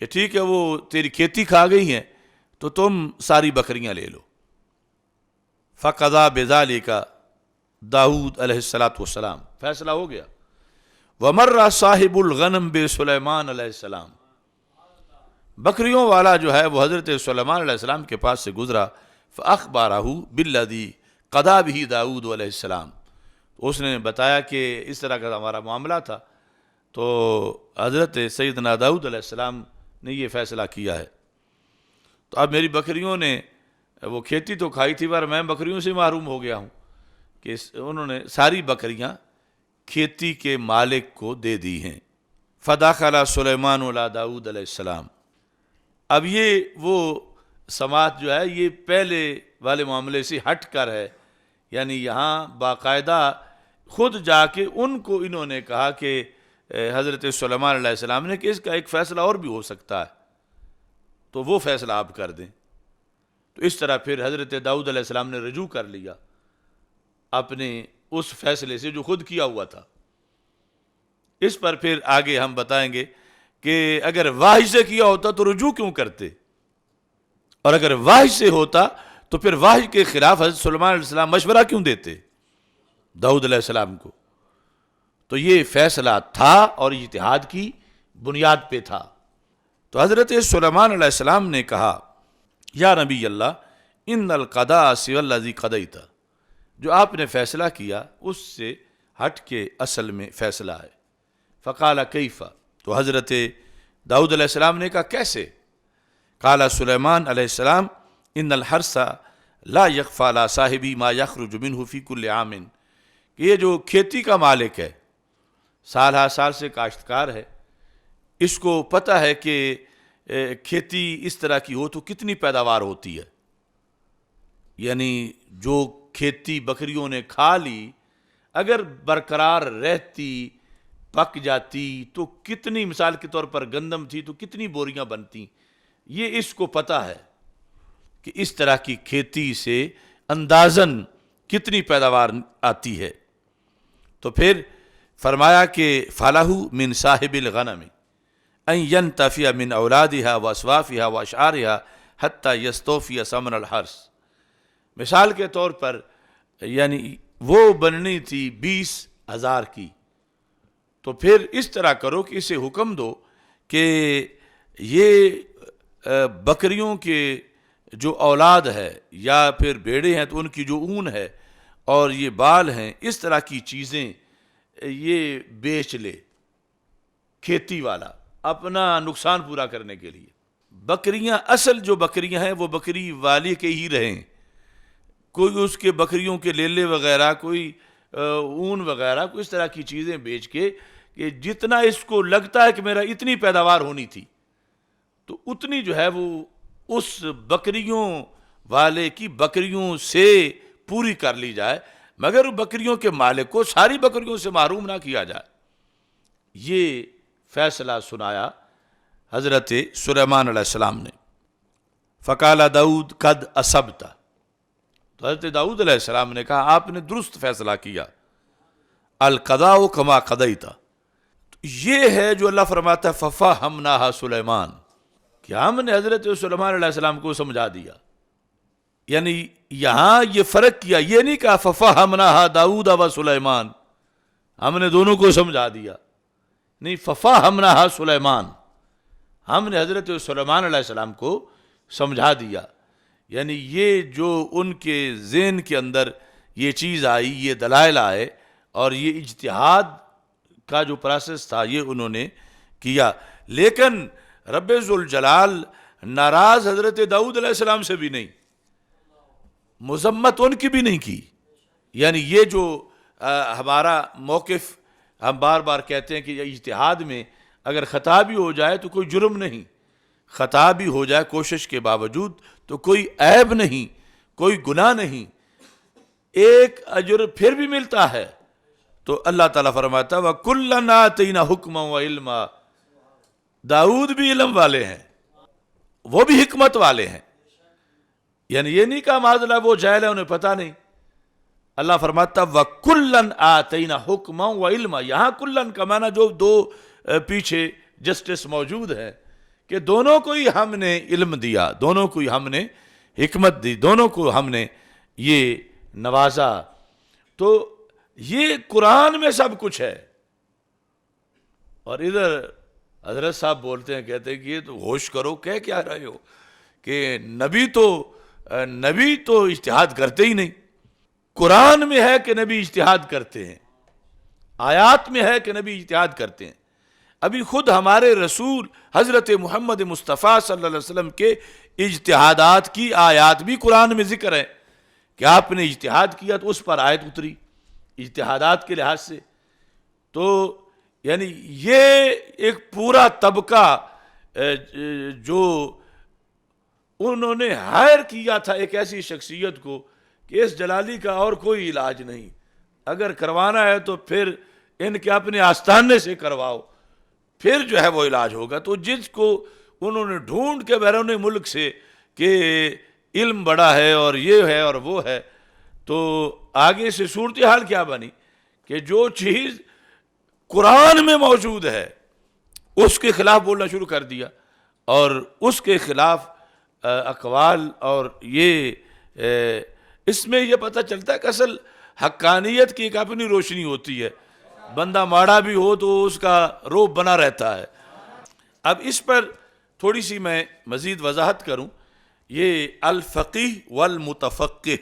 کہ ٹھیک ہے وہ تیری کھیتی کھا گئی ہیں تو تم ساری بکریاں لے لو. فقضا بذالک داؤد علیہ الصلاۃ والسلام، فیصلہ ہو گیا. ومر صاحب الغنم بسلیمان علیہ السلام، بکریوں والا جو ہے وہ حضرت سلیمان علیہ السلام کے پاس سے گزرا. فاخبرہ بالذی قضا بہ داؤد علیہ السلام، اس نے بتایا کہ اس طرح کا ہمارا معاملہ تھا، تو حضرت سیدنا داؤد علیہ السلام نے یہ فیصلہ کیا ہے. تو اب میری بکریوں نے وہ کھیتی تو کھائی تھی پر میں بکریوں سے محروم ہو گیا ہوں، کہ انہوں نے ساری بکریاں کھیتی کے مالک کو دے دی ہیں. فدخل سلیمان علی داؤد علیہ السلام. اب یہ وہ سماعت جو ہے یہ پہلے والے معاملے سے ہٹ کر ہے یعنی یہاں باقاعدہ خود جا کے ان کو انہوں نے کہا کہ حضرت سلیمان علیہ السلام نے کہ اس کا ایک فیصلہ اور بھی ہو سکتا ہے، تو وہ فیصلہ آپ کر دیں۔ تو اس طرح پھر حضرت داؤد علیہ السلام نے رجوع کر لیا اپنے اس فیصلے سے جو خود کیا ہوا تھا۔ اس پر پھر آگے ہم بتائیں گے کہ اگر واحد سے کیا ہوتا تو رجوع کیوں کرتے، اور اگر واحد سے ہوتا تو پھر واحد کے خلاف حضرت سلیمان علیہ السلام مشورہ کیوں دیتے داؤد علیہ السلام کو۔ تو یہ فیصلہ تھا اور اجتہاد کی بنیاد پہ تھا۔ تو حضرت سلیمان علیہ السلام نے کہا یا نبی اللہ ان القضاء سوی الذی قضیت، جو آپ نے فیصلہ کیا اس سے ہٹ کے اصل میں فیصلہ ہے۔ فقال کیف، تو حضرت داؤد علیہ السلام نے کہا کیسے؟ قال سلیمان علیہ السلام ان الحرث لا یخفی علی صاحبی ما یخرج منہ فی کل عام، کہ یہ جو کھیتی کا مالک ہے، سال ہر سال سے کاشتکار ہے، اس کو پتہ ہے کہ کھیتی اس طرح کی ہو تو کتنی پیداوار ہوتی ہے، یعنی جو کھیتی بکریوں نے کھا لی اگر برقرار رہتی پک جاتی تو کتنی، مثال کے طور پر گندم تھی تو کتنی بوریاں بنتی، یہ اس کو پتہ ہے کہ اس طرح کی کھیتی سے اندازاً کتنی پیداوار آتی ہے۔ تو پھر فرمایا کہ فَلَهُ مِنْ صَاحِبِ الْغَنَمِ أَنْ يَنْتَفِيَ مِنْ أَوْلَادِهَا وَأَصْوَافِهَا وَأَشْعَارِهَا حَتَّى يَسْتَوْفِيَ ثَمَنَ الْحَرْثِ، مثال کے طور پر یعنی وہ بننی تھی 20,000 کی، تو پھر اس طرح کرو کہ اسے حکم دو کہ یہ بکریوں کے جو اولاد ہے یا پھر بیڑے ہیں تو ان کی جو اون ہے اور یہ بال ہیں، اس طرح کی چیزیں یہ بیچ لے کھیتی والا اپنا نقصان پورا کرنے کے لیے۔ بکریاں اصل جو بکریاں ہیں وہ بکری والی کے ہی رہیں، کوئی اس کے بکریوں کے لیلے وغیرہ، کوئی اون وغیرہ، کوئی اس طرح کی چیزیں بیچ کے کہ جتنا اس کو لگتا ہے کہ میرا اتنی پیداوار ہونی تھی تو اتنی جو ہے وہ اس بکریوں والے کی بکریوں سے پوری کر لی جائے، مگر بکریوں کے مالک کو ساری بکریوں سے محروم نہ کیا جائے۔ یہ فیصلہ سنایا حضرت سلیمان علیہ السلام نے۔ فقال داؤد قد اصبت، تو حضرت داؤد علیہ السلام نے کہا آپ نے درست فیصلہ کیا، القضاء کما قضیت، یہ ہے جو اللہ فرماتا ہے ففہمناہا سلیمان، کہ ہم نے حضرت سلیمان علیہ السلام کو سمجھا دیا۔ یعنی یہاں یہ فرق کیا، یہ نہیں کہا ففہمناہا داؤد و سلیمان، ہم نے دونوں کو سمجھا دیا، نہیں، ففہمناہا سلیمان، ہم نے حضرت سلیمان علیہ السلام کو سمجھا دیا۔ یعنی یہ جو ان کے ذہن کے اندر یہ چیز آئی، یہ دلائل آئے اور یہ اجتہاد کا جو پروسیس تھا یہ انہوں نے کیا، لیکن رب ذوالجلال ناراض حضرت داؤد علیہ السلام سے بھی نہیں، مذمت ان کی بھی نہیں کی۔ یعنی یہ جو ہمارا موقف ہم بار بار کہتے ہیں کہ اجتہاد میں اگر خطا بھی ہو جائے تو کوئی جرم نہیں، خطا بھی ہو جائے کوشش کے باوجود تو کوئی عیب نہیں، کوئی گناہ نہیں، ایک اجر پھر بھی ملتا ہے۔ تو اللہ تعالیٰ فرماتا ہے وَكُلًّا آتَيْنَا حُكْمًا وَعِلْمًا، داؤد بھی علم والے ہیں، وہ بھی حکمت والے ہیں، یعنی یہ نہیں کہا معاذ اللہ وہ جاہل ہے انہیں پتہ نہیں۔ اللہ فرماتا وَكُلًّا آتَيْنَا حُكْمًا وَعِلْمًا، یہاں کلن کا معنی جو دو پیچھے جسٹس موجود ہے کہ دونوں کو ہی ہم نے علم دیا، دونوں کو ہی ہم نے حکمت دی، دونوں کو ہم نے یہ نوازا۔ تو یہ قرآن میں سب کچھ ہے، اور ادھر حضرت صاحب بولتے ہیں، کہتے ہیں کہ یہ تو ہوش کرو، کہہ کیا رہے ہو کہ نبی تو اجتہاد کرتے ہی نہیں۔ قرآن میں ہے کہ نبی اجتہاد کرتے ہیں، آیات میں ہے کہ نبی اجتہاد کرتے ہیں۔ ابھی خود ہمارے رسول حضرت محمد مصطفیٰ صلی اللہ علیہ وسلم کے اجتہادات کی آیات بھی قرآن میں ذکر ہے کہ آپ نے اجتہاد کیا تو اس پر آیت اتری اجتہادات کے لحاظ سے۔ تو یعنی یہ ایک پورا طبقہ جو انہوں نے ہائر کیا تھا ایک ایسی شخصیت کو کہ اس جلالی کا اور کوئی علاج نہیں، اگر کروانا ہے تو پھر ان کے اپنے آستانے سے کرواؤ، پھر جو ہے وہ علاج ہوگا۔ تو جس کو انہوں نے ڈھونڈ کے بیرون ملک سے کہ علم بڑا ہے اور یہ ہے اور وہ ہے، تو آگے سے صورتحال کیا بنی کہ جو چیز قرآن میں موجود ہے اس کے خلاف بولنا شروع کر دیا، اور اس کے خلاف اقوال، اور یہ اس میں یہ پتہ چلتا ہے کہ اصل حقانیت کی ایک اپنی روشنی ہوتی ہے، بندہ ماڑا بھی ہو تو اس کا روب بنا رہتا ہے۔ اب اس پر تھوڑی سی میں مزید وضاحت کروں۔ یہ الفقیہ والمتفقہ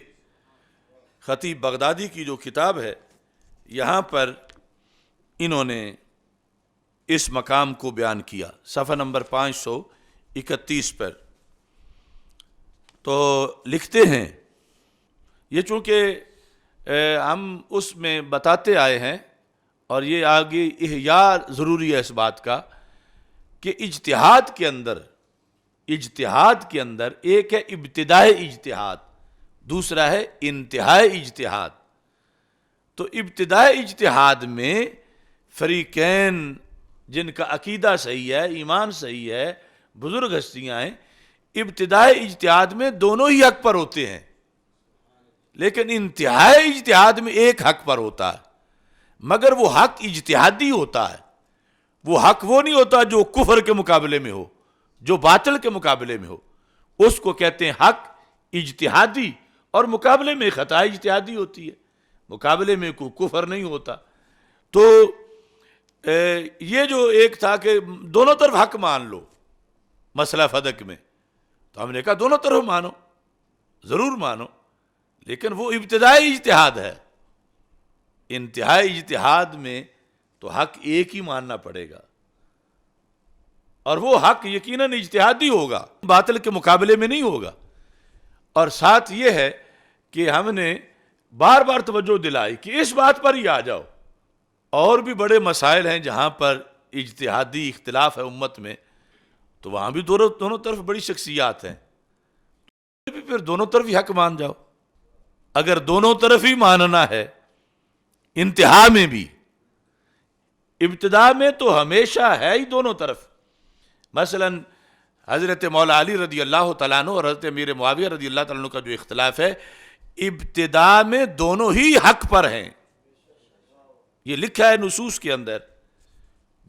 خطیب بغدادی کی جو کتاب ہے، یہاں پر انہوں نے اس مقام کو بیان کیا صفحہ نمبر 531 پر۔ تو لکھتے ہیں، یہ چونکہ ہم اس میں بتاتے آئے ہیں اور یہ آگے احیاء ضروری ہے اس بات کا کہ اجتہاد کے اندر ایک ہے ابتدائے اجتہاد، دوسرا ہے انتہائے اجتہاد۔ تو ابتدائے اجتہاد میں فریقین جن کا عقیدہ صحیح ہے، ایمان صحیح ہے، بزرگ ہستیاں ہیں، ابتدائی اجتہاد میں دونوں ہی حق پر ہوتے ہیں، لیکن انتہائی اجتہاد میں ایک حق پر ہوتا ہے، مگر وہ حق اجتہادی ہوتا ہے۔ وہ حق وہ نہیں ہوتا جو کفر کے مقابلے میں ہو، جو باطل کے مقابلے میں ہو، اس کو کہتے ہیں حق اجتہادی، اور مقابلے میں خطا اجتہادی ہوتی ہے، مقابلے میں کوئی کفر نہیں ہوتا۔ تو یہ جو ایک تھا کہ دونوں طرف حق مان لو مسئلہ فدق میں، تو ہم نے کہا دونوں طرف مانو، ضرور مانو، لیکن وہ ابتدائی اجتہاد ہے، انتہائی اجتہاد میں تو حق ایک ہی ماننا پڑے گا، اور وہ حق یقیناً اجتہادی ہوگا، باطل کے مقابلے میں نہیں ہوگا۔ اور ساتھ یہ ہے کہ ہم نے بار بار توجہ دلائی کہ اس بات پر ہی آ جاؤ، اور بھی بڑے مسائل ہیں جہاں پر اجتہادی اختلاف ہے امت میں، تو وہاں بھی دونوں طرف بڑی شخصیات ہیں، پھر دونوں طرف ہی حق مان جاؤ۔ اگر دونوں طرف ہی ماننا ہے، انتہا میں بھی، ابتدا میں تو ہمیشہ ہے ہی دونوں طرف۔ مثلا حضرت مولا علی رضی اللہ تعالیٰ عنہ اور حضرت امیر معاویہ رضی اللہ تعالیٰ عنہ کا جو اختلاف ہے، ابتدا میں دونوں ہی حق پر ہیں، یہ لکھا ہے نصوص کے اندر،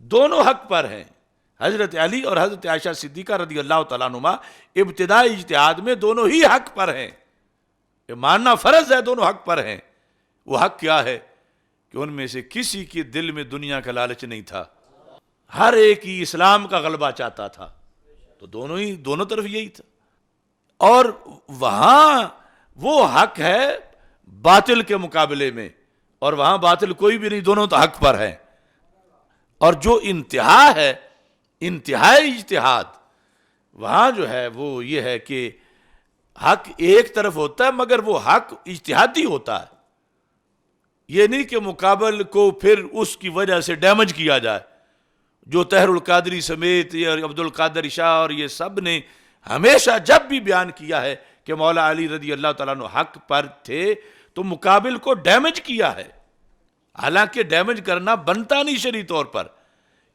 دونوں حق پر ہیں۔ حضرت علی اور حضرت عائشہ صدیقہ رضی اللہ تعالیٰ عنہما ابتدائی اجتہاد میں دونوں ہی حق پر ہیں، یہ ماننا فرض ہے، دونوں حق پر ہیں۔ وہ حق کیا ہے کہ ان میں سے کسی کے دل میں دنیا کا لالچ نہیں تھا، ہر ایک ہی اسلام کا غلبہ چاہتا تھا، تو دونوں طرف یہی تھا۔ اور وہاں وہ حق ہے باطل کے مقابلے میں، اور وہاں باطل کوئی بھی نہیں، دونوں تو حق پر ہیں۔ اور جو انتہا ہے، انتہائی اجتہاد، وہاں جو ہے وہ یہ ہے کہ حق ایک طرف ہوتا ہے، مگر وہ حق اجتہادی ہوتا ہے، یہ نہیں کہ مقابل کو پھر اس کی وجہ سے ڈیمیج کیا جائے، جو طاہر القادری سمیت یہ عبد القادر شاہ اور یہ سب نے ہمیشہ جب بھی بیان کیا ہے کہ مولا علی رضی اللہ تعالیٰ عنہ حق پر تھے، تو مقابل کو ڈیمیج کیا ہے، حالانکہ ڈیمیج کرنا بنتا نہیں شرعی طور پر،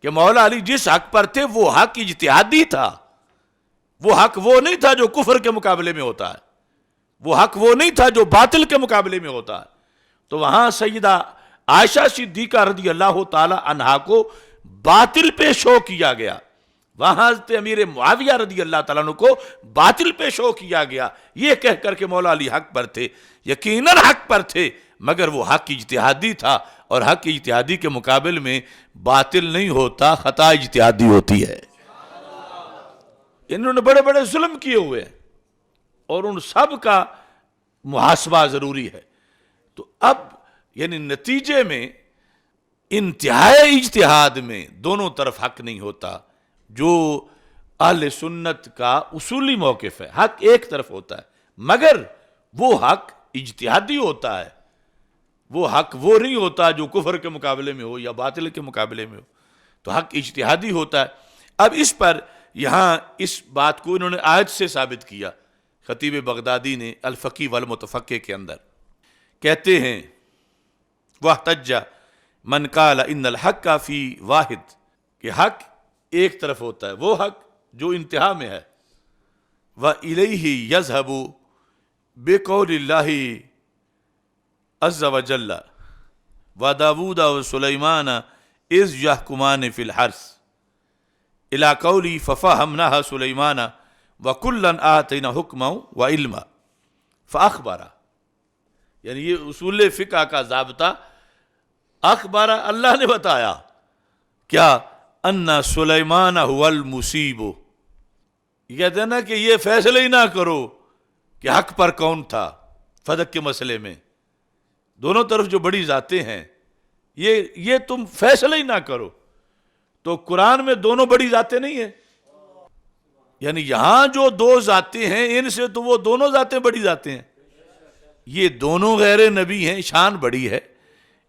کہ مولا علی جس حق پر تھے وہ حق اجتہادی تھا، وہ حق وہ نہیں تھا جو کفر کے مقابلے میں ہوتا ہے، وہ حق وہ نہیں تھا جو باطل کے مقابلے میں ہوتا ہے۔ تو وہاں سیدہ عائشہ صدیقہ رضی اللہ تعالی عنہا کو باطل پہ شو کیا گیا، وہاں حضرت امیر معاویہ رضی اللہ تعالیٰ عنہ کو باطل پہ شو کیا گیا، یہ کہہ کر کے مولا علی حق پر تھے، یقیناً حق پر تھے، مگر وہ حق اجتہادی تھا، اور حق اجتہادی کے مقابل میں باطل نہیں ہوتا، خطا اجتہادی ہوتی ہے۔ انہوں نے بڑے بڑے ظلم کیے ہوئے ہیں، اور ان سب کا محاسبہ ضروری ہے۔ تو اب یعنی نتیجے میں انتہائی اجتہاد میں دونوں طرف حق نہیں ہوتا، جو اہل سنت کا اصولی موقف ہے، حق ایک طرف ہوتا ہے، مگر وہ حق اجتہادی ہوتا ہے، وہ حق وہ نہیں ہوتا جو کفر کے مقابلے میں ہو یا باطل کے مقابلے میں ہو، تو حق اجتہادی ہوتا ہے۔ اب اس پر یہاں اس بات کو انہوں نے آیت سے ثابت کیا خطیب بغدادی نے الفقی والمتفقہ کے اندر کہتے ہیں واحتج من قال ان الحق فی واحد، کہ حق ایک طرف ہوتا ہے، وہ حق جو انتہا میں ہے، وَإِلَيْهِ يَذْهَبُ بِقَوْلِ اللَّهِ عَزَّ وَجَلَّ وَدَاوُودَ وَسُلَيْمَانَ إِذْ يَحْكُمَانِ فِي الْحَرْثِ إِلَىٰ قَوْلِهِ فَفَهَمْنَاهَا سُلَيْمَانَ وَكُلًّا آتَيْنَا حُكْمًا وَعِلْمًا فَأَخْبَرَ، یعنی یہ اصول فقہ کا ضابطہ اخبارہ اللہ نے بتایا کیا ان سلیمان هو المصیب، یہ کہتے ہیں نا کہ یہ فیصلہ ہی نہ کرو کہ حق پر کون تھا فدق کے مسئلے میں، دونوں طرف جو بڑی ذاتیں ہیں یہ تم فیصلہ ہی نہ کرو، تو قرآن میں دونوں بڑی ذاتیں نہیں ہیں، یعنی یہاں جو دو ذاتیں ہیں ان سے تو وہ دونوں ذاتیں بڑی ذاتیں ہیں، یہ دونوں غیر نبی ہیں، شان بڑی ہے،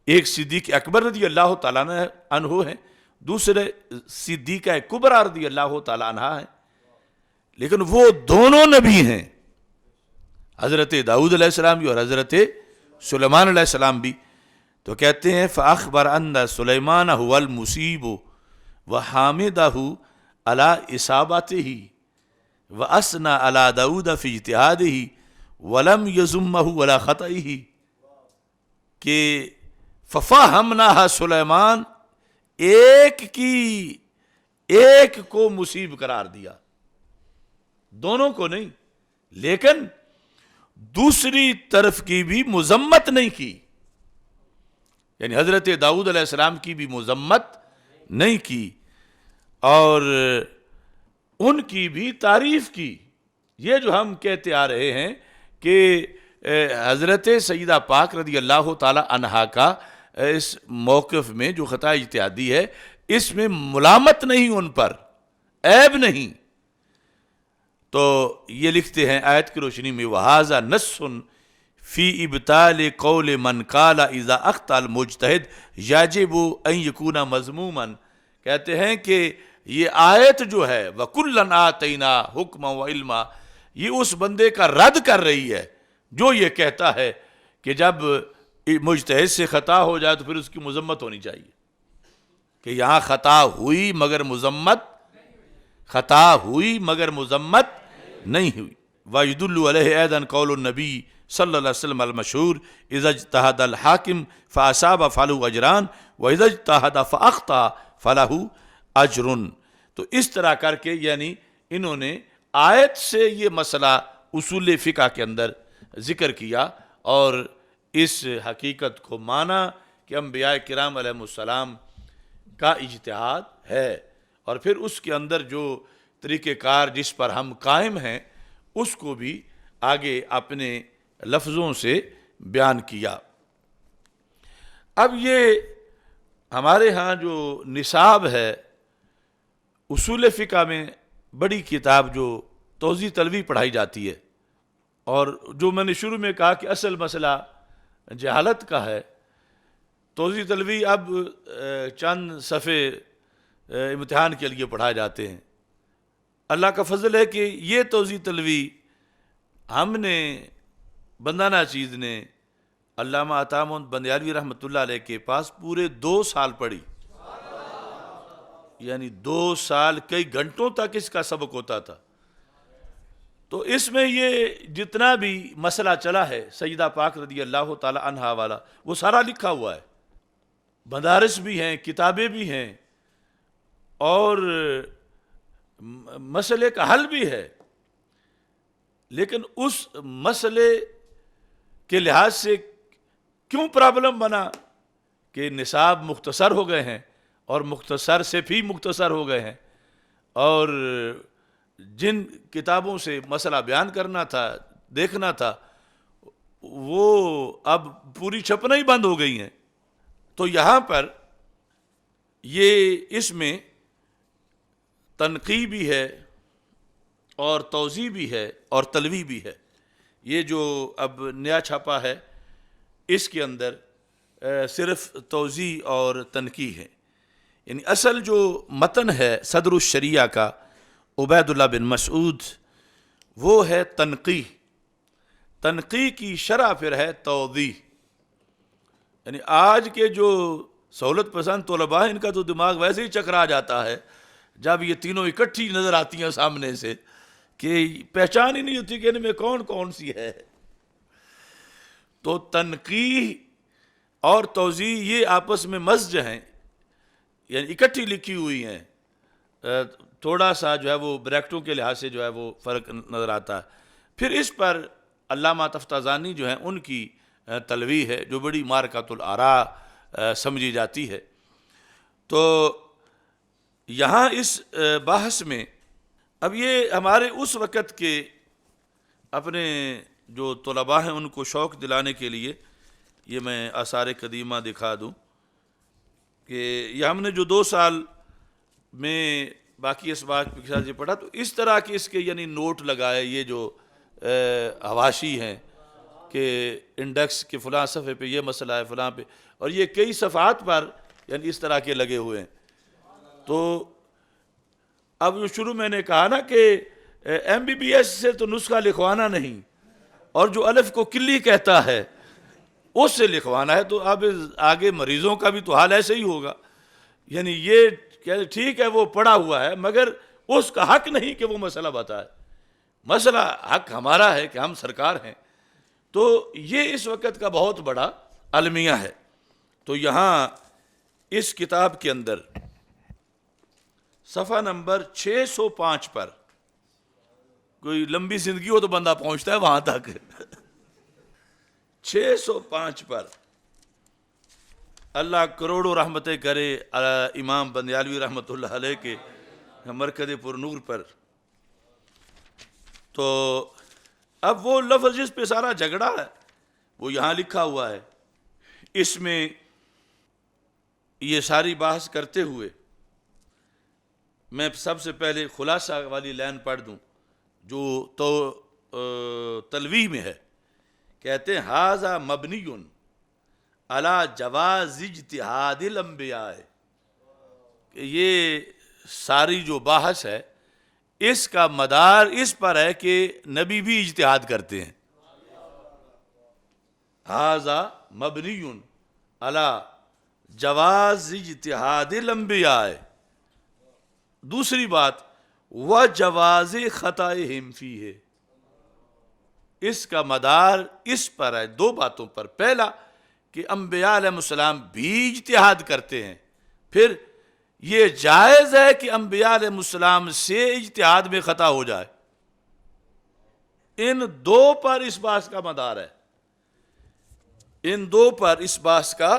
ایک صدیق اکبر رضی اللہ تعالیٰ عنہ ہیں، دوسرے صدیقہ کبریٰ رضی اللہ تعالیٰ عنہ ہیں، لیکن وہ دونوں نبی ہیں، حضرت داؤد علیہ السلام بھی اور حضرت سلیمان علیہ السلام بھی۔ تو کہتے ہیں فَأَخْبَرَ أَنَّ سُلَيْمَانَ هُوَ الْمُصِيبُ وَحَامِدَهُ عَلَىٰ إِصَابَتِهِ وَأَثْنَىٰ عَلَىٰ داؤد فِي اجْتِهَادِهِ وَلَمْ يَذُمَّهُ وَلَا خَطَئِهِ، کہ فَفَهَمْنَاهَا سُلَيْمان ایک کو مصیب قرار دیا، دونوں کو نہیں، لیکن دوسری طرف کی بھی مذمت نہیں کی، یعنی حضرت داؤد علیہ السلام کی بھی مذمت نہیں کی اور ان کی بھی تعریف کی۔ یہ جو ہم کہتے آ رہے ہیں کہ حضرت سیدہ پاک رضی اللہ تعالی عنہا کا اس موقف میں جو خطا اجتہادی ہے اس میں ملامت نہیں، ان پر عیب نہیں، تو یہ لکھتے ہیں آیت کی روشنی میں وَهَذَا نَصٌ فِي إِبْطَالِ قَوْلِ مَنْ قَالَ إِذَا أَخْطَأَ الْمُجْتَهِدُ يَجِبُ أَنْ يَكُونَ مَذْمُومًا، کہتے ہیں کہ یہ آیت جو ہے وَكُلًّا آتَيْنَا حُكْمًا وَعِلْمًا، یہ اس بندے کا رد کر رہی ہے جو یہ کہتا ہے کہ جب مجتہد سے خطا ہو جائے تو پھر اس کی مذمت ہونی چاہیے، کہ یہاں خطا ہوئی مگر مذمت نہیں ہوئی۔ وَيُدُلُّ عَلَيْهِ أَيْضًا قَوْلُ النَّبِيِّ صلی اللہ علیہ وسلم المشہور اذا اجتہد الحاکم فاصاب فله اجران واذا اجتہد فاخطأ فله اجر۔ تو اس طرح کر کے یعنی انہوں نے آیت سے یہ مسئلہ اصول فقہ کے اندر ذکر کیا اور اس حقیقت کو مانا کہ انبیاء کرام علیہ السلام کا اجتہاد ہے، اور پھر اس کے اندر جو طریقہ کار جس پر ہم قائم ہیں اس کو بھی آگے اپنے لفظوں سے بیان کیا۔ اب یہ ہمارے ہاں جو نصاب ہے اصول فقہ میں بڑی کتاب جو توضیح تلوی پڑھائی جاتی ہے، اور جو میں نے شروع میں کہا کہ اصل مسئلہ جہالت کا ہے، توضیح تلوی اب چند صفحے امتحان کے لیے پڑھائے جاتے ہیں۔ اللہ کا فضل ہے کہ یہ توضیح تلوی ہم نے بندانہ چیز نے علامہ عطا محمد بندیالوی رحمۃ اللہ علیہ کے پاس پورے 2 سال پڑھی، یعنی 2 سال کئی گھنٹوں تک اس کا سبق ہوتا تھا۔ تو اس میں یہ جتنا بھی مسئلہ چلا ہے سیدہ پاک رضی اللہ تعالی عنہا والا وہ سارا لکھا ہوا ہے، مدارس بھی ہیں، کتابیں بھی ہیں، اور مسئلے کا حل بھی ہے، لیکن اس مسئلے کے لحاظ سے کیوں پرابلم بنا کہ نصاب مختصر ہو گئے ہیں اور مختصر سے بھی مختصر ہو گئے ہیں، اور جن کتابوں سے مسئلہ بیان کرنا تھا دیکھنا تھا وہ اب پوری چھپنا ہی بند ہو گئی ہیں۔ تو یہاں پر یہ اس میں تنقیح بھی ہے اور توضیح بھی ہے اور تلوی بھی ہے۔ یہ جو اب نیا چھپا ہے اس کے اندر صرف توضیح اور تنقیح ہے، یعنی اصل جو متن ہے صدر الشریعہ کا عبید اللہ بن مسعود وہ ہے تنقیح. تنقیح کی شرح پھر ہے توضیح. یعنی آج کے جو سہولت پسند طلباء ہیں ان کا تو دماغ ویسے ہی چکرا جاتا ہے جب یہ تینوں اکٹھی نظر آتی ہیں سامنے سے کہ پہچان ہی نہیں ہوتی کہ ان میں کون کون سی ہے. تو تنقیح اور توضیح یہ آپس میں مزج ہیں، یعنی اکٹھی لکھی ہوئی ہیں. تھوڑا سا جو ہے وہ بریکٹوں کے لحاظ سے جو ہے وہ فرق نظر آتا ہے. پھر اس پر علامہ تفتازانی جو ہیں ان کی تلویح ہے جو بڑی مارکۃ الآراء سمجھی جاتی ہے. تو یہاں اس بحث میں اب یہ ہمارے اس وقت کے اپنے جو طلباء ہیں ان کو شوق دلانے کے لیے یہ میں آثار قدیمہ دکھا دوں کہ یہ ہم نے جو 2 سال میں باقی اسباق کے ساتھ یہ پڑھا تو اس طرح کے اس کے یعنی نوٹ لگائے، یہ جو حواشی ہیں کہ انڈیکس کے فلاں صفحے پہ یہ مسئلہ ہے فلاں پہ، اور یہ کئی صفحات پر یعنی اس طرح کے لگے ہوئے ہیں. تو اب جو شروع میں نے کہا نا کہ MBBS سے تو نسخہ لکھوانا نہیں، اور جو الف کو کلی کہتا ہے اس سے لکھوانا ہے، تو اب آگے مریضوں کا بھی تو حال ایسے ہی ہوگا. یعنی یہ ٹھیک ہے وہ پڑھا ہوا ہے مگر اس کا حق نہیں کہ وہ مسئلہ بتائے. مسئلہ حق ہمارا ہے کہ ہم سرکار ہیں. تو یہ اس وقت کا بہت بڑا المیہ ہے. تو یہاں اس کتاب کے اندر صفحہ نمبر 605 پر، کوئی لمبی زندگی ہو تو بندہ پہنچتا ہے وہاں تک. 605 پر اللہ کروڑوں رحمتیں کرے امام بندیالوی رحمۃ اللہ علیہ کے مرکز پر نور پر. تو اب وہ لفظ جس پہ سارا جھگڑا ہے وہ یہاں لکھا ہوا ہے. اس میں یہ ساری بحث کرتے ہوئے میں سب سے پہلے خلاصہ والی لائن پڑھ دوں جو تو تلویح میں ہے. کہتے ہیں ھذا مبنی علی جواز اجتہاد الانبیاء، کہ یہ ساری جو بحث ہے اس کا مدار اس پر ہے کہ نبی بھی اجتہاد کرتے ہیں. ھذا مبنی علی جواز اجتہاد الانبیاء. دوسری بات وجواز خطائہم فیہ، اس کا مدار اس پر ہے 2 باتوں پر. پہلا کہ انبیاء علیہ السلام بھی اجتہاد کرتے ہیں، پھر یہ جائز ہے کہ انبیاء علیہ السلام سے اجتہاد میں خطا ہو جائے. ان 2 پر اس بحث کا مدار ہے. ان 2 پر اس بحث کا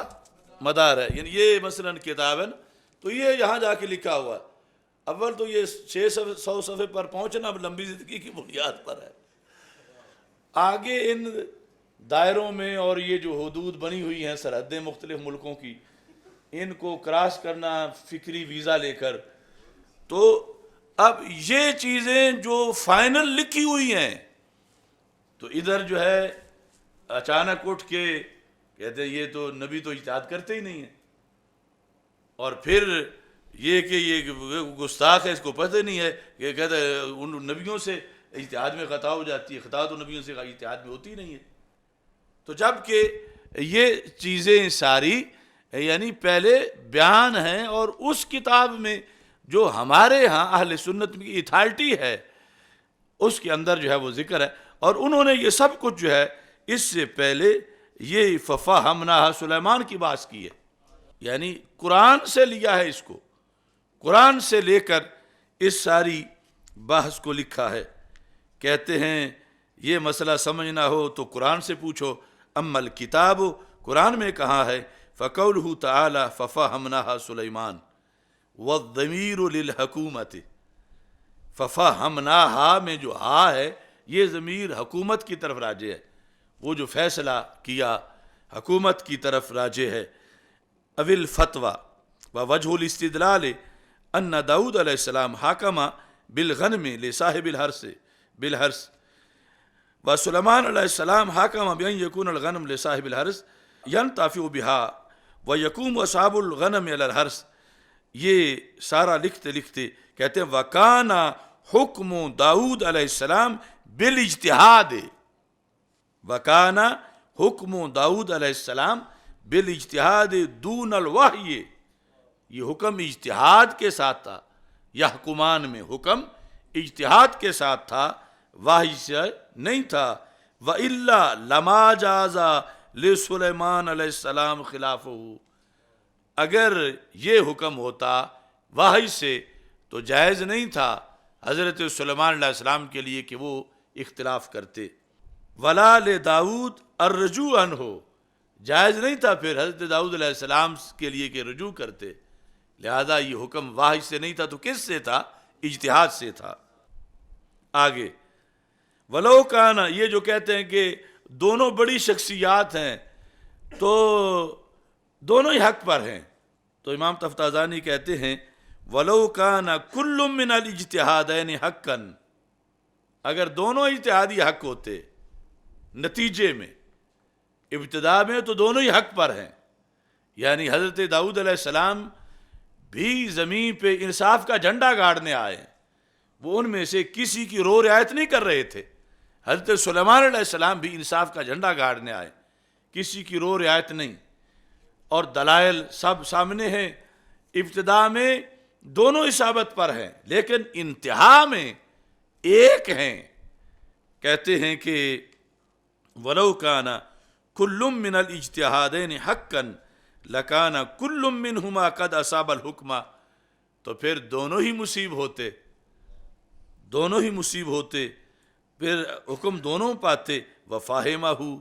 مدار ہے. یعنی یہ مثلا کتاب ہے تو یہ یہاں جا کے لکھا ہوا ہے. اول تو یہ 600 صفحے پر پہنچنا اب لمبی زندگی کی بنیاد پر ہے. آگے ان دائروں میں اور یہ جو حدود بنی ہوئی ہیں سرحدیں مختلف ملکوں کی، ان کو کراس کرنا فکری ویزا لے کر، تو اب یہ چیزیں جو فائنل لکھی ہوئی ہیں تو ادھر جو ہے اچانک اٹھ کے کہتے ہیں یہ تو نبی تو اجتہاد کرتے ہی نہیں ہیں، اور پھر یہ کہ یہ گستاخ ہے اس کو پتہ نہیں ہے کہ کہتے ہیں ان نبیوں سے اجتہاد میں خطا ہو جاتی ہے، خطا تو نبیوں سے اجتہاد میں ہوتی نہیں ہے. تو جب کہ یہ چیزیں ساری یعنی پہلے بیان ہیں اور اس کتاب میں جو ہمارے ہاں اہل سنت کی اتھارٹی ہے اس کے اندر جو ہے وہ ذکر ہے. اور انہوں نے یہ سب کچھ جو ہے اس سے پہلے یہ ففہمناھا سلیمان کی بات کی ہے، یعنی قرآن سے لیا ہے، اس کو قرآن سے لے کر اس ساری بحث کو لکھا ہے. کہتے ہیں یہ مسئلہ سمجھنا ہو تو قرآن سے پوچھو. اما الکتاب، قرآن میں کہا ہے فقولہ تعالی ففہمناھا سلیمان والضمیر للحکومت. ففہمناھا میں جو ہا ہے یہ ضمیر حکومت کی طرف راجع ہے، وہ جو فیصلہ کیا حکومت کی طرف راجع ہے. او الفتوی ووجہ الاستدلال ان داؤد علیہ السلام حاکم بالغنم لصاحب بالحرث وسلیمان علیہ السلام حاکم بأن یکون الغنم لصاحب الحرث ینتفع بها ویقوم اصحاب الغنم علی الحرث. یہ سارا لکھتے لکھتے کہتے ہیں وکانا حکم داؤد علیہ السلام بالاجتہاد وکانا حکم داؤد علیہ السلام بالاجتہاد دون الوحی، یہ حکم اجتہاد کے ساتھ تھا، یحکمان میں حکم اجتہاد کے ساتھ تھا، وحی سے نہیں تھا۔ وَإِلَّا لَمَا جَازَ لِسُلَيْمَانَ علیہ السلام خلافہ، اگر یہ حکم ہوتا وحی سے تو جائز نہیں تھا حضرت سلیمان علیہ السلام کے لیے کہ وہ اختلاف کرتے۔ وَلَا لِدَاؤد الرجوع عنہ، جائز نہیں تھا پھر حضرت داؤد علیہ السلام کے لیے کہ رجوع کرتے، لہذا یہ حکم وحی سے نہیں تھا تو کس سے تھا؟ اجتہاد سے تھا۔ آگے وَلَوْ كَانَ، یہ جو کہتے ہیں کہ دونوں بڑی شخصیات ہیں تو دونوں ہی حق پر ہیں، تو امام تفتازانی کہتے ہیں وَلَوْ كَانَ كُلٌّ مِّنَ الْاجْتِهَادَيْنِ حَقًّا، اگر دونوں اجتہادی حق ہوتے نتیجے میں، ابتدا میں تو دونوں ہی حق پر ہیں، یعنی حضرت داؤد علیہ السلام بھی زمین پہ انصاف کا جھنڈا گاڑنے آئے ہیں، وہ ان میں سے کسی کی رو رعایت نہیں کر رہے تھے۔ حضرت سلیمان علیہ السلام بھی انصاف کا جھنڈا گاڑنے آئے، کسی کی رو رعایت نہیں، اور دلائل سب سامنے ہیں۔ ابتدا میں دونوں اصابت پر ہیں لیکن انتہا میں ایک ہیں۔ کہتے ہیں کہ وَلَوْ كَانَ كُلٌّ مِّنَ الْاجْتِهَادَيْنِ حَقًّا لَكَانَ كُلٌّ مِّنْهُمَا قَدْ أَصَابَ الْحُكْمَ، تو پھر دونوں ہی مصیب ہوتے، دونوں ہی مصیب ہوتے، پھر حکم دونوں پاتے۔ وَفَاهِمَهُ،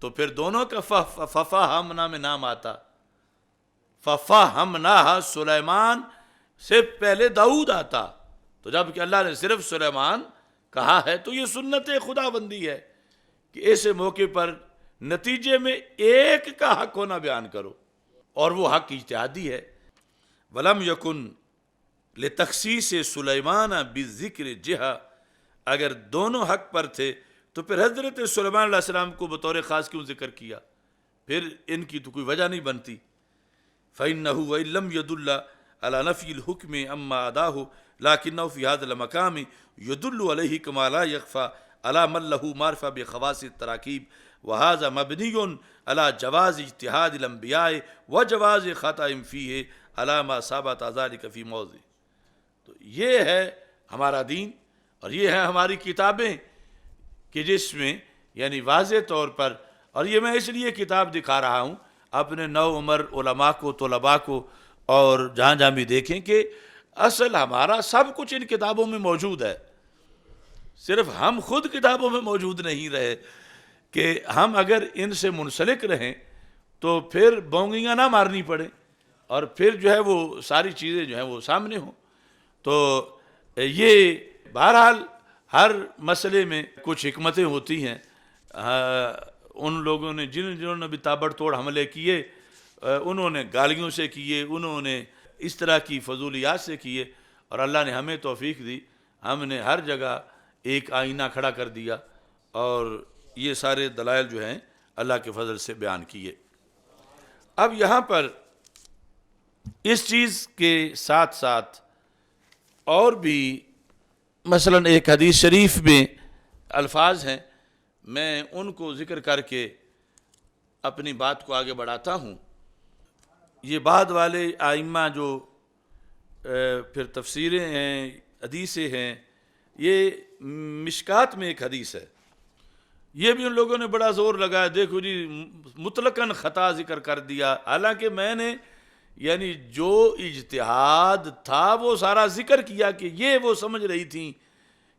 تو پھر دونوں کا فَفَاهَمْنَا میں نام آتا، فَفَاهَمْنَاهَا، سلیمان سے پہلے داؤد آتا، تو جب کہ اللہ نے صرف سلیمان کہا ہے تو یہ سنت خدا بندی ہے کہ ایسے موقع پر نتیجے میں ایک کا حق ہونا بیان کرو، اور وہ حق اجتہادی ہے۔ وَلَمْ يَكُنْ لِتَخْصِيصِ سُلَيْمَانَ بِالذِّكْرِ جِهَةً، اگر دونوں حق پر تھے تو پھر حضرت سلیمان علیہ السلام کو بطور خاص کیوں ذکر کیا؟ پھر ان کی تو کوئی وجہ نہیں بنتی۔ فَإِنَّهُ وَإِن لَمْ يَدُلَّ عَلَى نَفْيِ الْحُكْمِ أَمَّا أَدَاهُ لَكِنَّهُ فِي هَذَا الْمَقَامِ يُدُلُّ عَلَيْهِ كَمَا لَا يَخْفَى عَلَى مَن لَهُ مَعْرِفَةٌ بِخَوَاصِ التَّرَاكِيبِ وَهَذَا مَبْنِيٌّ عَلَى جَوَازِ اجْتِهَادِ الْأَنْبِيَاءِ وَجَوَازِ خَطَئٍ فِيهِ عَلَى مَا ثَبَتَ ذَلِكَ فِي مَوْضِعٍ۔ تو یہ ہے ہمارا دین اور یہ ہے ہماری کتابیں کہ جس میں یعنی واضح طور پر، اور یہ میں اس لیے کتاب دکھا رہا ہوں اپنے نو عمر علماء کو، طلباء کو، اور جہاں جہاں بھی دیکھیں کہ اصل ہمارا سب کچھ ان کتابوں میں موجود ہے، صرف ہم خود کتابوں میں موجود نہیں رہے کہ ہم اگر ان سے منسلک رہیں تو پھر بونگیاں نہ مارنی پڑیں اور پھر جو ہے وہ ساری چیزیں جو ہیں وہ سامنے ہوں۔ تو یہ بہرحال ہر مسئلے میں کچھ حکمتیں ہوتی ہیں۔ ان لوگوں نے جنہوں نے بھی تابڑ توڑ حملے کیے، انہوں نے گالیوں سے کیے، انہوں نے اس طرح کی فضولیات سے کیے، اور اللہ نے ہمیں توفیق دی، ہم نے ہر جگہ ایک آئینہ کھڑا کر دیا اور یہ سارے دلائل جو ہیں اللہ کے فضل سے بیان کیے۔ اب یہاں پر اس چیز کے ساتھ ساتھ اور بھی مثلا ایک حدیث شریف میں الفاظ ہیں، میں ان کو ذکر کر کے اپنی بات کو آگے بڑھاتا ہوں۔ یہ بعد والے آئمہ جو پھر تفسیریں ہیں، حدیثیں ہیں، یہ مشکات میں ایک حدیث ہے، یہ بھی ان لوگوں نے بڑا زور لگایا، دیکھو جی مطلقاً خطا ذکر کر دیا، حالانکہ میں نے یعنی جو اجتہاد تھا وہ سارا ذکر کیا کہ یہ وہ سمجھ رہی تھیں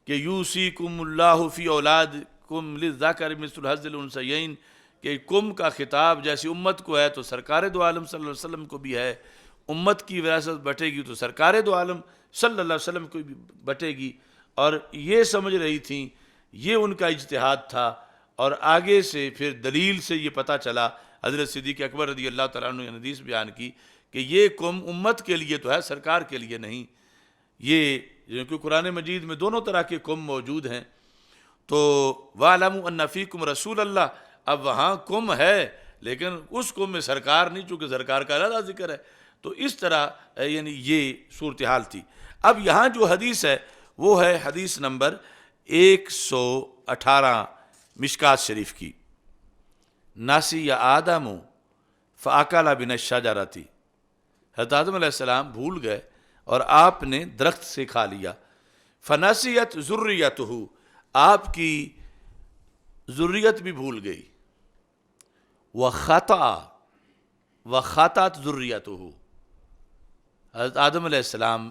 کہ یوصیکم اللہ فی اولادکم للذکر مثل حظ الانثیین، کہ کم کا خطاب جیسی امت کو ہے تو سرکار دو عالم صلی اللہ علیہ وسلم کو بھی ہے، امت کی وراثت بٹے گی تو سرکار دو عالم صلی اللہ علیہ وسلم کو بھی بٹے گی، اور یہ سمجھ رہی تھیں، یہ ان کا اجتہاد تھا۔ اور آگے سے پھر دلیل سے یہ پتہ چلا، حضرت صدیق اکبر رضی اللہ تعالیٰ عنہ نے حدیث بیان کی کہ یہ قوم امت کے لیے تو ہے، سرکار کے لیے نہیں۔ یہ کیونکہ قرآن مجید میں دونوں طرح کے قوم موجود ہیں، تو وَاعْلَمُوا أَنَّ فِيكُمْ رَسُولَ اللَّهِ، اب وہاں قوم ہے لیکن اس قوم میں سرکار نہیں، چونکہ سرکار کا علیحدہ ذکر ہے، تو اس طرح یعنی یہ صورتحال تھی۔ اب یہاں جو حدیث ہے وہ ہے حدیث نمبر 118 مشکات شریف کی، ناسی یا آدم فاکل من الشجرۃ، حضرت آدم علیہ السلام بھول گئے اور آپ نے درخت سے کھا لیا، فنسیت ذریتہ، آپ کی ذریت بھی بھول گئی، وخطأت ذریتہ، حضرت آدم علیہ السلام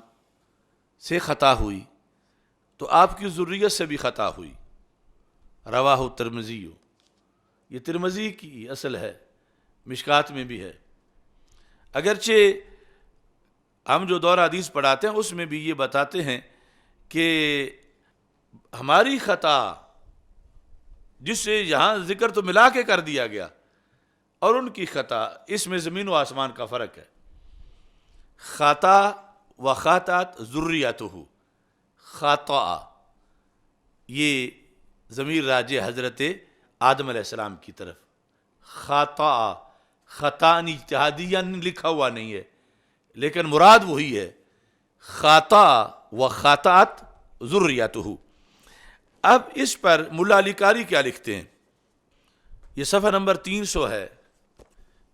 سے خطا ہوئی تو آپ کی ذریت سے بھی خطا ہوئی، رواہ ترمذی، یہ ترمذی کی اصل ہے، مشکات میں بھی ہے۔ اگرچہ ہم جو دور حدیث پڑھاتے ہیں اس میں بھی یہ بتاتے ہیں کہ ہماری خطا جس سے یہاں ذکر تو ملا کے کر دیا گیا، اور ان کی خطا، اس میں زمین و آسمان کا فرق ہے۔ خطا و خطأت ذریتہ، خطأ یہ ضمیر راجع حضرت آدم علیہ السلام کی طرف، خطأ خطا اجتہادیہ لکھا ہوا نہیں ہے لیکن مراد وہی ہے، خطا و خطأت ذریتہ۔ اب اس پر ملا علی قاری کیا لکھتے ہیں، یہ صفحہ نمبر 300 ہے،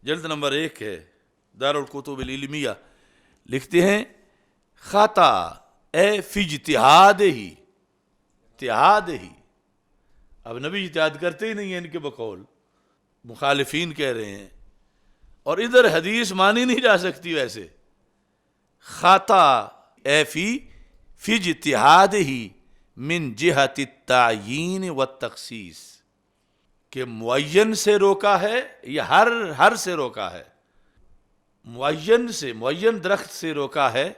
جلد نمبر 1 ہے، دارالکتب العلمیہ، لکھتے ہیں خطا اے فی اجتہاد ہی، اجتہاد ہی، اب نبی اجتہاد کرتے ہی نہیں ہیں ان کے بقول، مخالفین کہہ رہے ہیں، اور ادھر حدیث مانی نہیں جا سکتی ویسے، خطا اے فی اجتہاد ہی من جہت التعیین والتخصیص، کہ معین سے روکا ہے یا ہر سے روکا ہے، معین درخت سے روکا ہے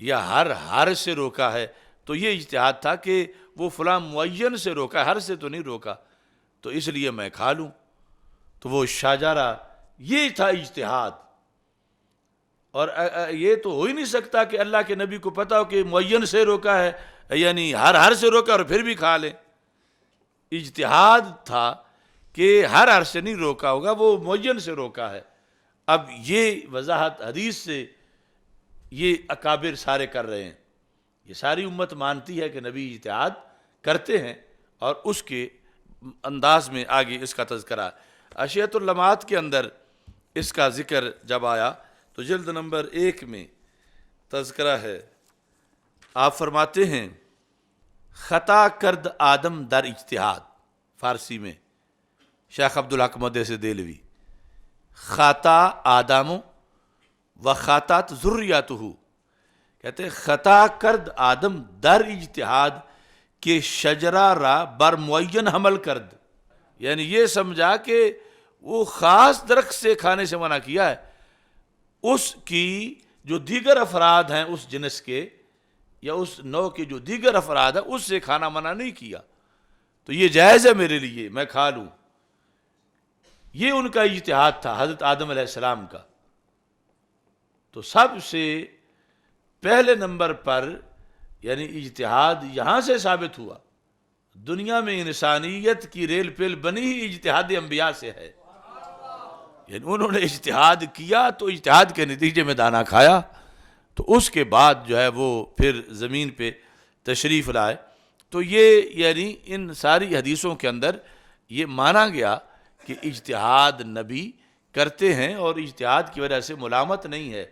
یا ہر سے روکا ہے، تو یہ اجتہاد تھا کہ وہ فلاں معین سے روکا، ہر سے تو نہیں روکا، تو اس لیے میں کھا لوں، تو وہ شاجرہ، یہ تھا اجتہاد۔ اور یہ تو ہو ہی نہیں سکتا کہ اللہ کے نبی کو پتا ہو کہ معین سے روکا ہے، یعنی ہر سے روکا اور پھر بھی کھا لیں۔ اجتہاد تھا کہ ہر سے نہیں روکا ہوگا، وہ معین سے روکا ہے۔ اب یہ وضاحت حدیث سے یہ اکابر سارے کر رہے ہیں، یہ ساری امت مانتی ہے کہ نبی اجتہاد کرتے ہیں، اور اس کے انداز میں آگے اس کا تذکرہ۔ اشیاء اللمعات کے اندر اس کا ذکر جب آیا تو جلد نمبر 1 میں تذکرہ ہے، آپ فرماتے ہیں خطا کرد آدم در اجتہاد، فارسی میں شیخ عبدالحق مدیس دہلوی، خطا آدم و خطأت ذریتہ، کہتے ہیں خطا کرد آدم در اجتہاد کہ شجرہ را بر معین حمل کرد، یعنی یہ سمجھا کہ وہ خاص درخت سے کھانے سے منع کیا ہے، اس کی جو دیگر افراد ہیں اس جنس کے یا اس نوع کے جو دیگر افراد ہیں اس سے کھانا منع نہیں کیا، تو یہ جائز ہے میرے لیے، میں کھا لوں۔ یہ ان کا اجتہاد تھا حضرت آدم علیہ السلام کا۔ تو سب سے پہلے نمبر پر یعنی اجتہاد یہاں سے ثابت ہوا، دنیا میں انسانیت کی ریل پیل بنی ہی اجتہاد انبیاء سے ہے، یعنی انہوں نے اجتہاد کیا تو اجتہاد کے نتیجے میں دانا کھایا، تو اس کے بعد جو ہے وہ پھر زمین پہ تشریف لائے۔ تو یہ یعنی ان ساری حدیثوں کے اندر یہ مانا گیا کہ اجتہاد نبی کرتے ہیں، اور اجتہاد کی وجہ سے ملامت نہیں ہے،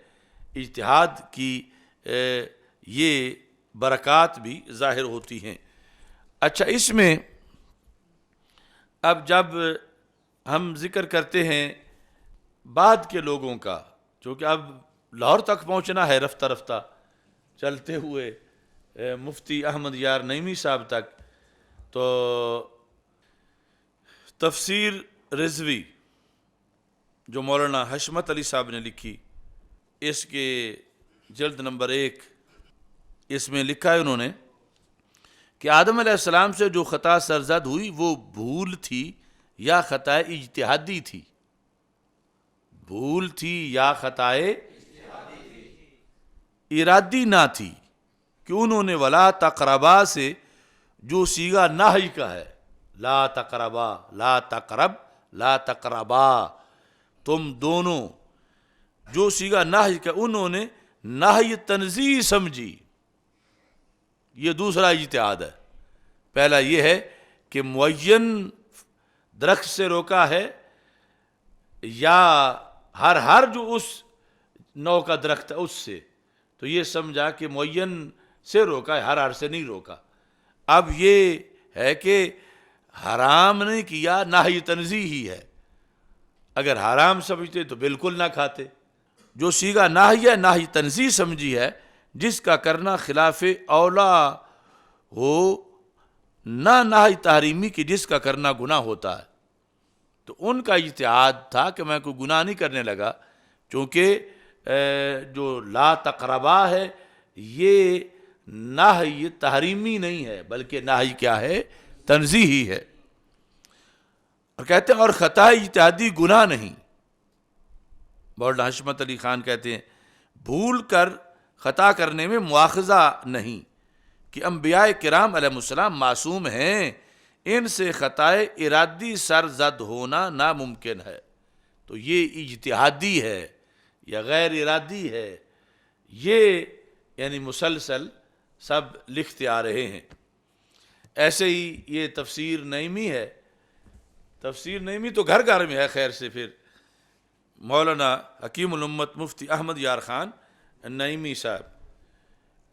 اجتہاد کی یہ برکات بھی ظاہر ہوتی ہیں۔ اچھا، اس میں اب جب ہم ذکر کرتے ہیں بعد کے لوگوں کا، چونکہ اب لاہور تک پہنچنا ہے رفتہ رفتہ چلتے ہوئے مفتی احمد یار نعیمی صاحب تک، تو تفسیر رضوی جو مولانا حشمت علی صاحب نے لکھی، اس کے جلد نمبر 1، اس میں لکھا ہے انہوں نے کہ آدم علیہ السلام سے جو خطا سرزد ہوئی وہ بھول تھی یا خطا اجتہادی تھی، بھول تھی یا خطا ارادی نہ تھی، کہ انہوں نے ولا تقربا سے جو صیغہ نہی کا ہے، لا تقربا، لا تقرب، لا تقربا، تم دونوں، جو صیغہ نہی کا انہوں نے نہی تنزیہ سمجھی، یہ دوسرا اجتہاد ہے، پہلا یہ ہے کہ معین درخت سے روکا ہے یا ہر جو اس نوع کا درخت ہے اس سے، تو یہ سمجھا کہ معین سے روکا ہے، ہر سے نہیں روکا۔ اب یہ ہے کہ حرام نہیں کیا، نہی تنزیہ ہی ہے، اگر حرام سمجھتے تو بالکل نہ کھاتے۔ جو صیغہ نہی ہے نہی تنزیہ سمجھی ہے، جس کا کرنا خلاف اولا ہو، نہ نہی تحریمی کی جس کا کرنا گناہ ہوتا ہے۔ تو ان کا اجتہاد تھا کہ میں کوئی گناہ نہیں کرنے لگا، چونکہ جو لا تقربا ہے یہ نہی تحریمی نہیں ہے بلکہ نہی کیا ہے؟ تنزیہی ہے۔ اور کہتے ہیں اور خطا اجتہادی گناہ نہیں۔ مولانا حشمت علی خان کہتے ہیں بھول کر خطا کرنے میں مواخذہ نہیں، کہ انبیاء کرام علیہ السلام معصوم ہیں، ان سے خطائے ارادی سرزد ہونا ناممکن ہے۔ تو یہ اجتہادی ہے یا غیر ارادی ہے، یہ یعنی مسلسل سب لکھتے آ رہے ہیں۔ ایسے ہی یہ تفسیر نعیمی ہے، تفسیر نعیمی تو گھر گھر میں ہے خیر سے۔ پھر مولانا حکیم الامت مفتی احمد یار خان نعیمی صاحب،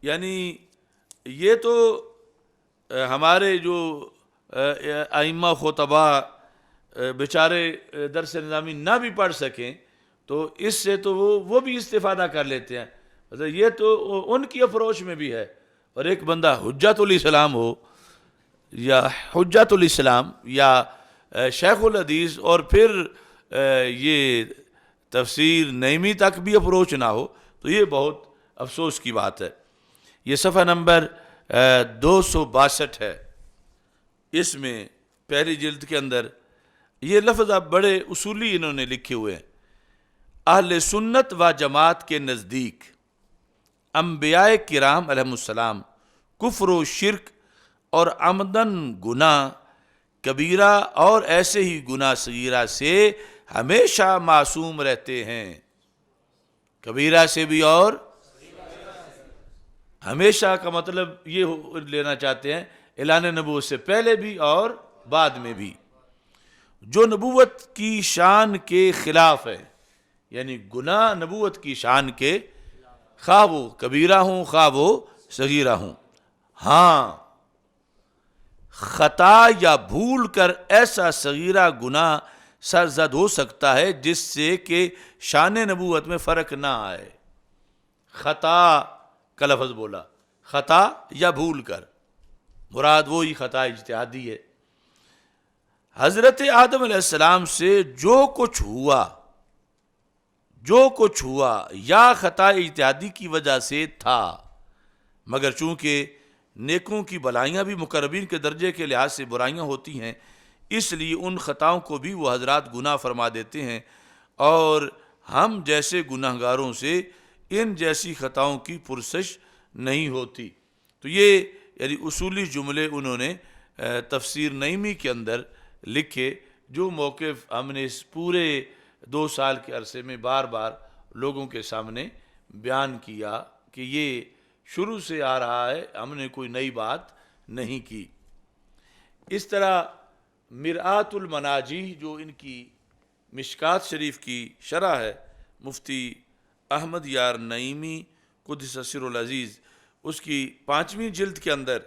یعنی یہ تو ہمارے جو ائمہ خطبہ بیچارے درس نظامی نہ بھی پڑھ سکیں تو اس سے تو وہ بھی استفادہ کر لیتے ہیں، مطلب یہ تو ان کی اپروچ میں بھی ہے۔ اور ایک بندہ حجت الاسلام ہو یا حجت الاسلام یا شیخ الحدیث اور پھر یہ تفسیر نعیمی تک بھی اپروچ نہ ہو تو یہ بہت افسوس کی بات ہے۔ یہ صفحہ نمبر 262 ہے، اس میں پہلی جلد کے اندر یہ لفظ اب بڑے اصولی انہوں نے لکھے ہوئے ہیں۔ اہل سنت و جماعت کے نزدیک انبیاء کرام علیہ السلام کفر و شرک اور عمدن گناہ کبیرہ اور ایسے ہی گناہ صغیرہ سے ہمیشہ معصوم رہتے ہیں، کبیرہ سے بھی اور ہمیشہ کا مطلب یہ لینا چاہتے ہیں اعلان نبوت سے پہلے بھی اور بعد میں بھی، جو نبوت کی شان کے خلاف ہے، یعنی گناہ نبوت کی شان کے خواہ وہ کبیرہ ہوں خواہ وہ صغیرہ ہوں۔ ہاں خطا یا بھول کر ایسا صغیرہ گناہ سرزد ہو سکتا ہے جس سے کہ شان نبوت میں فرق نہ آئے۔ خطا کا لفظ بولا، خطا یا بھول کر، مراد وہی خطا اجتہادی ہے۔ حضرت آدم علیہ السلام سے جو کچھ ہوا یا خطا اجتہادی کی وجہ سے تھا، مگر چونکہ نیکوں کی بلائیاں بھی مقربین کے درجے کے لحاظ سے برائیاں ہوتی ہیں، اس لیے ان خطاؤں کو بھی وہ حضرات گناہ فرما دیتے ہیں، اور ہم جیسے گناہ گاروں سے ان جیسی خطاؤں کی پرسش نہیں ہوتی۔ تو یہ یعنی اصولی جملے انہوں نے تفسیر نعیمی کے اندر لکھے، جو موقف ہم نے اس پورے 2 سال کے عرصے میں بار بار لوگوں کے سامنے بیان کیا کہ یہ شروع سے آ رہا ہے، ہم نے کوئی نئی بات نہیں کی۔ اس طرح مرآت المناجی جو ان کی مشکات شریف کی شرح ہے، مفتی احمد یار نعیمی قدس سر العزیز، اس کی 5ویں جلد کے اندر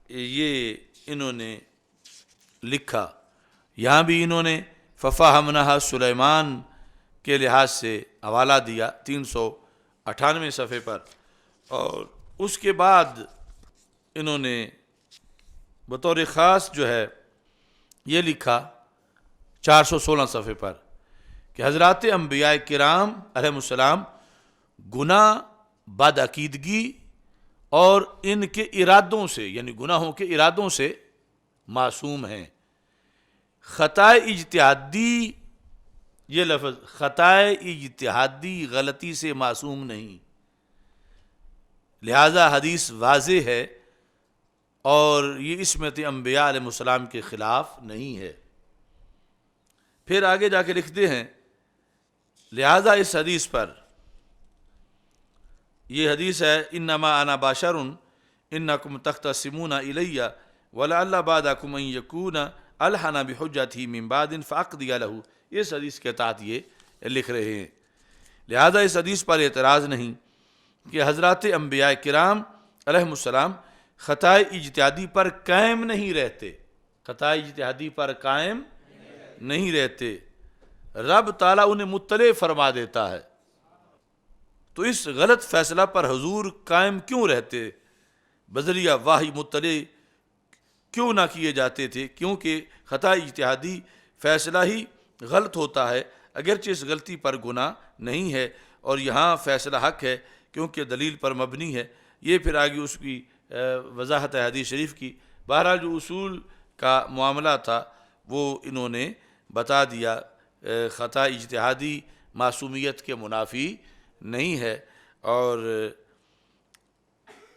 یہ انہوں نے لکھا، یہاں بھی انہوں نے ففہمنہا سلیمان کے لحاظ سے حوالہ دیا 398 صفحے پر، اور اس کے بعد انہوں نے بطور خاص جو ہے یہ لکھا 416 صفحے پر کہ حضرات انبیاء کرام علیہ السلام گناہ، بد عقیدگی اور ان کے ارادوں سے، یعنی گناہوں کے ارادوں سے معصوم ہیں۔ خطائے اجتہادی، یہ لفظ خطائے اجتہادی غلطی سے معصوم نہیں، لہذا حدیث واضح ہے اور یہ عصمت انبیاء علیہ السلام کے خلاف نہیں ہے۔ پھر آگے جا کے لکھتے ہیں لہذا اس حدیث پر، یہ حدیث ہے انما انا باشر انکم تختصمون الی وَلَعَلَّ بَعْدَكُمْ أَن يَكُونَ أَلْحَنَ بِحُجَّتِهِ مِن بَعْدٍ فَأَقْضِيَ لَهُ، اس حدیث کے تحت یہ لکھ رہے ہیں۔ لہذا اس حدیث پر اعتراض نہیں کہ حضرات انبیاء کرام علیہ السلام خطائے اجتہادی پر قائم نہیں رہتے، خطائے اجتہادی پر قائم نہیں رہتے، رب تعالیٰ انہیں مطلع فرما دیتا ہے۔ تو اس غلط فیصلہ پر حضور قائم کیوں رہتے؟ بذریعہ وحی مطلع کیوں نہ کیے جاتے تھے؟ کیونکہ خطا اجتہادی فیصلہ ہی غلط ہوتا ہے، اگرچہ اس غلطی پر گناہ نہیں ہے، اور یہاں فیصلہ حق ہے کیونکہ دلیل پر مبنی ہے۔ یہ پھر آگے اس کی وضاحت ہے حدیث شریف کی۔ بہرحال جو اصول کا معاملہ تھا وہ انہوں نے بتا دیا، خطا اجتہادی معصومیت کے منافی نہیں ہے، اور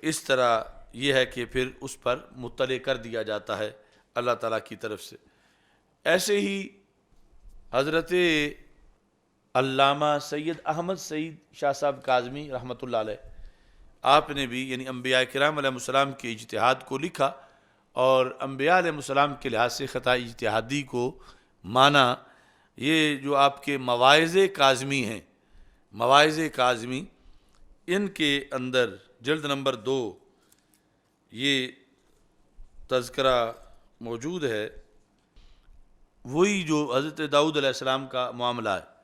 اس طرح یہ ہے کہ پھر اس پر مطلع کر دیا جاتا ہے اللہ تعالیٰ کی طرف سے۔ ایسے ہی حضرت علامہ سید احمد سعید شاہ صاحب کاظمی رحمۃ اللہ علیہ، آپ نے بھی یعنی انبیاء کرام علیہ السلام کے اجتہاد کو لکھا، اور انبیاء علیہ السلام کے لحاظ سے خطا اجتہادی کو مانا۔ یہ جو آپ کے مواعظ کاظمی ہیں، مواعظ کاظمی، ان کے اندر جلد نمبر 2 یہ تذکرہ موجود ہے، وہی جو حضرت داؤد علیہ السلام کا معاملہ ہے۔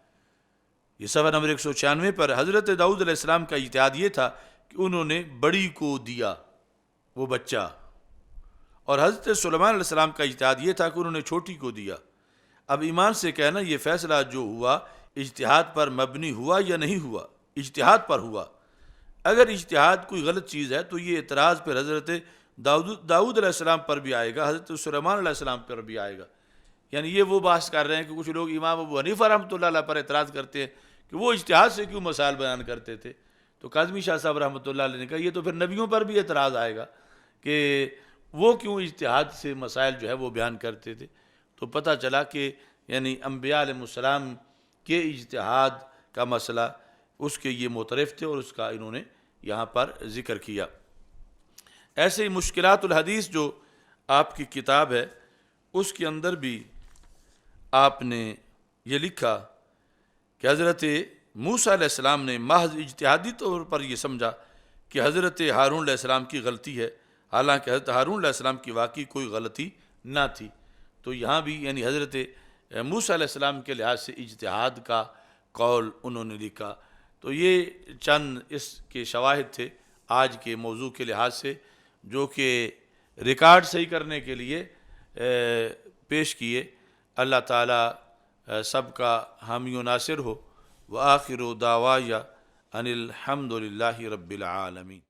یہ صفحہ نمبر 196 پر حضرت داؤد علیہ السلام کا اجتہاد یہ تھا کہ انہوں نے بڑی کو دیا وہ بچہ، اور حضرت سلیمان علیہ السلام کا اجتہاد یہ تھا کہ انہوں نے چھوٹی کو دیا۔ اب ایمان سے کہنا یہ فیصلہ جو ہوا اجتہاد پر مبنی ہوا یا نہیں ہوا؟ اجتہاد پر ہوا۔ اگر اجتہاد کوئی غلط چیز ہے تو یہ اعتراض پھر حضرت داؤد علیہ السلام پر بھی آئے گا، حضرت سلیمان علیہ السلام پر بھی آئے گا۔ یعنی یہ وہ بحث کر رہے ہیں کہ کچھ لوگ امام ابو حنیفہ رحمۃ اللہ علیہ پر اعتراض کرتے ہیں کہ وہ اجتہاد سے کیوں مسائل بیان کرتے تھے، تو کاظمی شاہ صاحب رحمۃ اللہ علیہ نے کہا یہ تو پھر نبیوں پر بھی اعتراض آئے گا کہ وہ کیوں اجتہاد سے مسائل جو ہے وہ بیان کرتے تھے۔ تو پتہ چلا کہ یعنی انبیاء علیہ السلام کے اجتہاد کا مسئلہ اس کے یہ معترف تھے، اور اس کا انہوں نے یہاں پر ذکر کیا۔ ایسے ہی مشکلات الحدیث جو آپ کی کتاب ہے اس کے اندر بھی آپ نے یہ لکھا کہ حضرت موسیٰ علیہ السلام نے محض اجتہادی طور پر یہ سمجھا کہ حضرت ہارون علیہ السلام کی غلطی ہے، حالانکہ حضرت ہارون علیہ السلام کی واقعی کوئی غلطی نہ تھی۔ تو یہاں بھی یعنی حضرت موسیٰ علیہ السلام کے لحاظ سے اجتہاد کا قول انہوں نے لکھا۔ تو یہ چند اس کے شواہد تھے آج کے موضوع کے لحاظ سے، جو کہ ریکارڈ صحیح کرنے کے لیے پیش کیے۔ اللہ تعالیٰ سب کا حامی و ناصر ہو۔ وآخر دعوایا ان الحمد للہ رب العالمین۔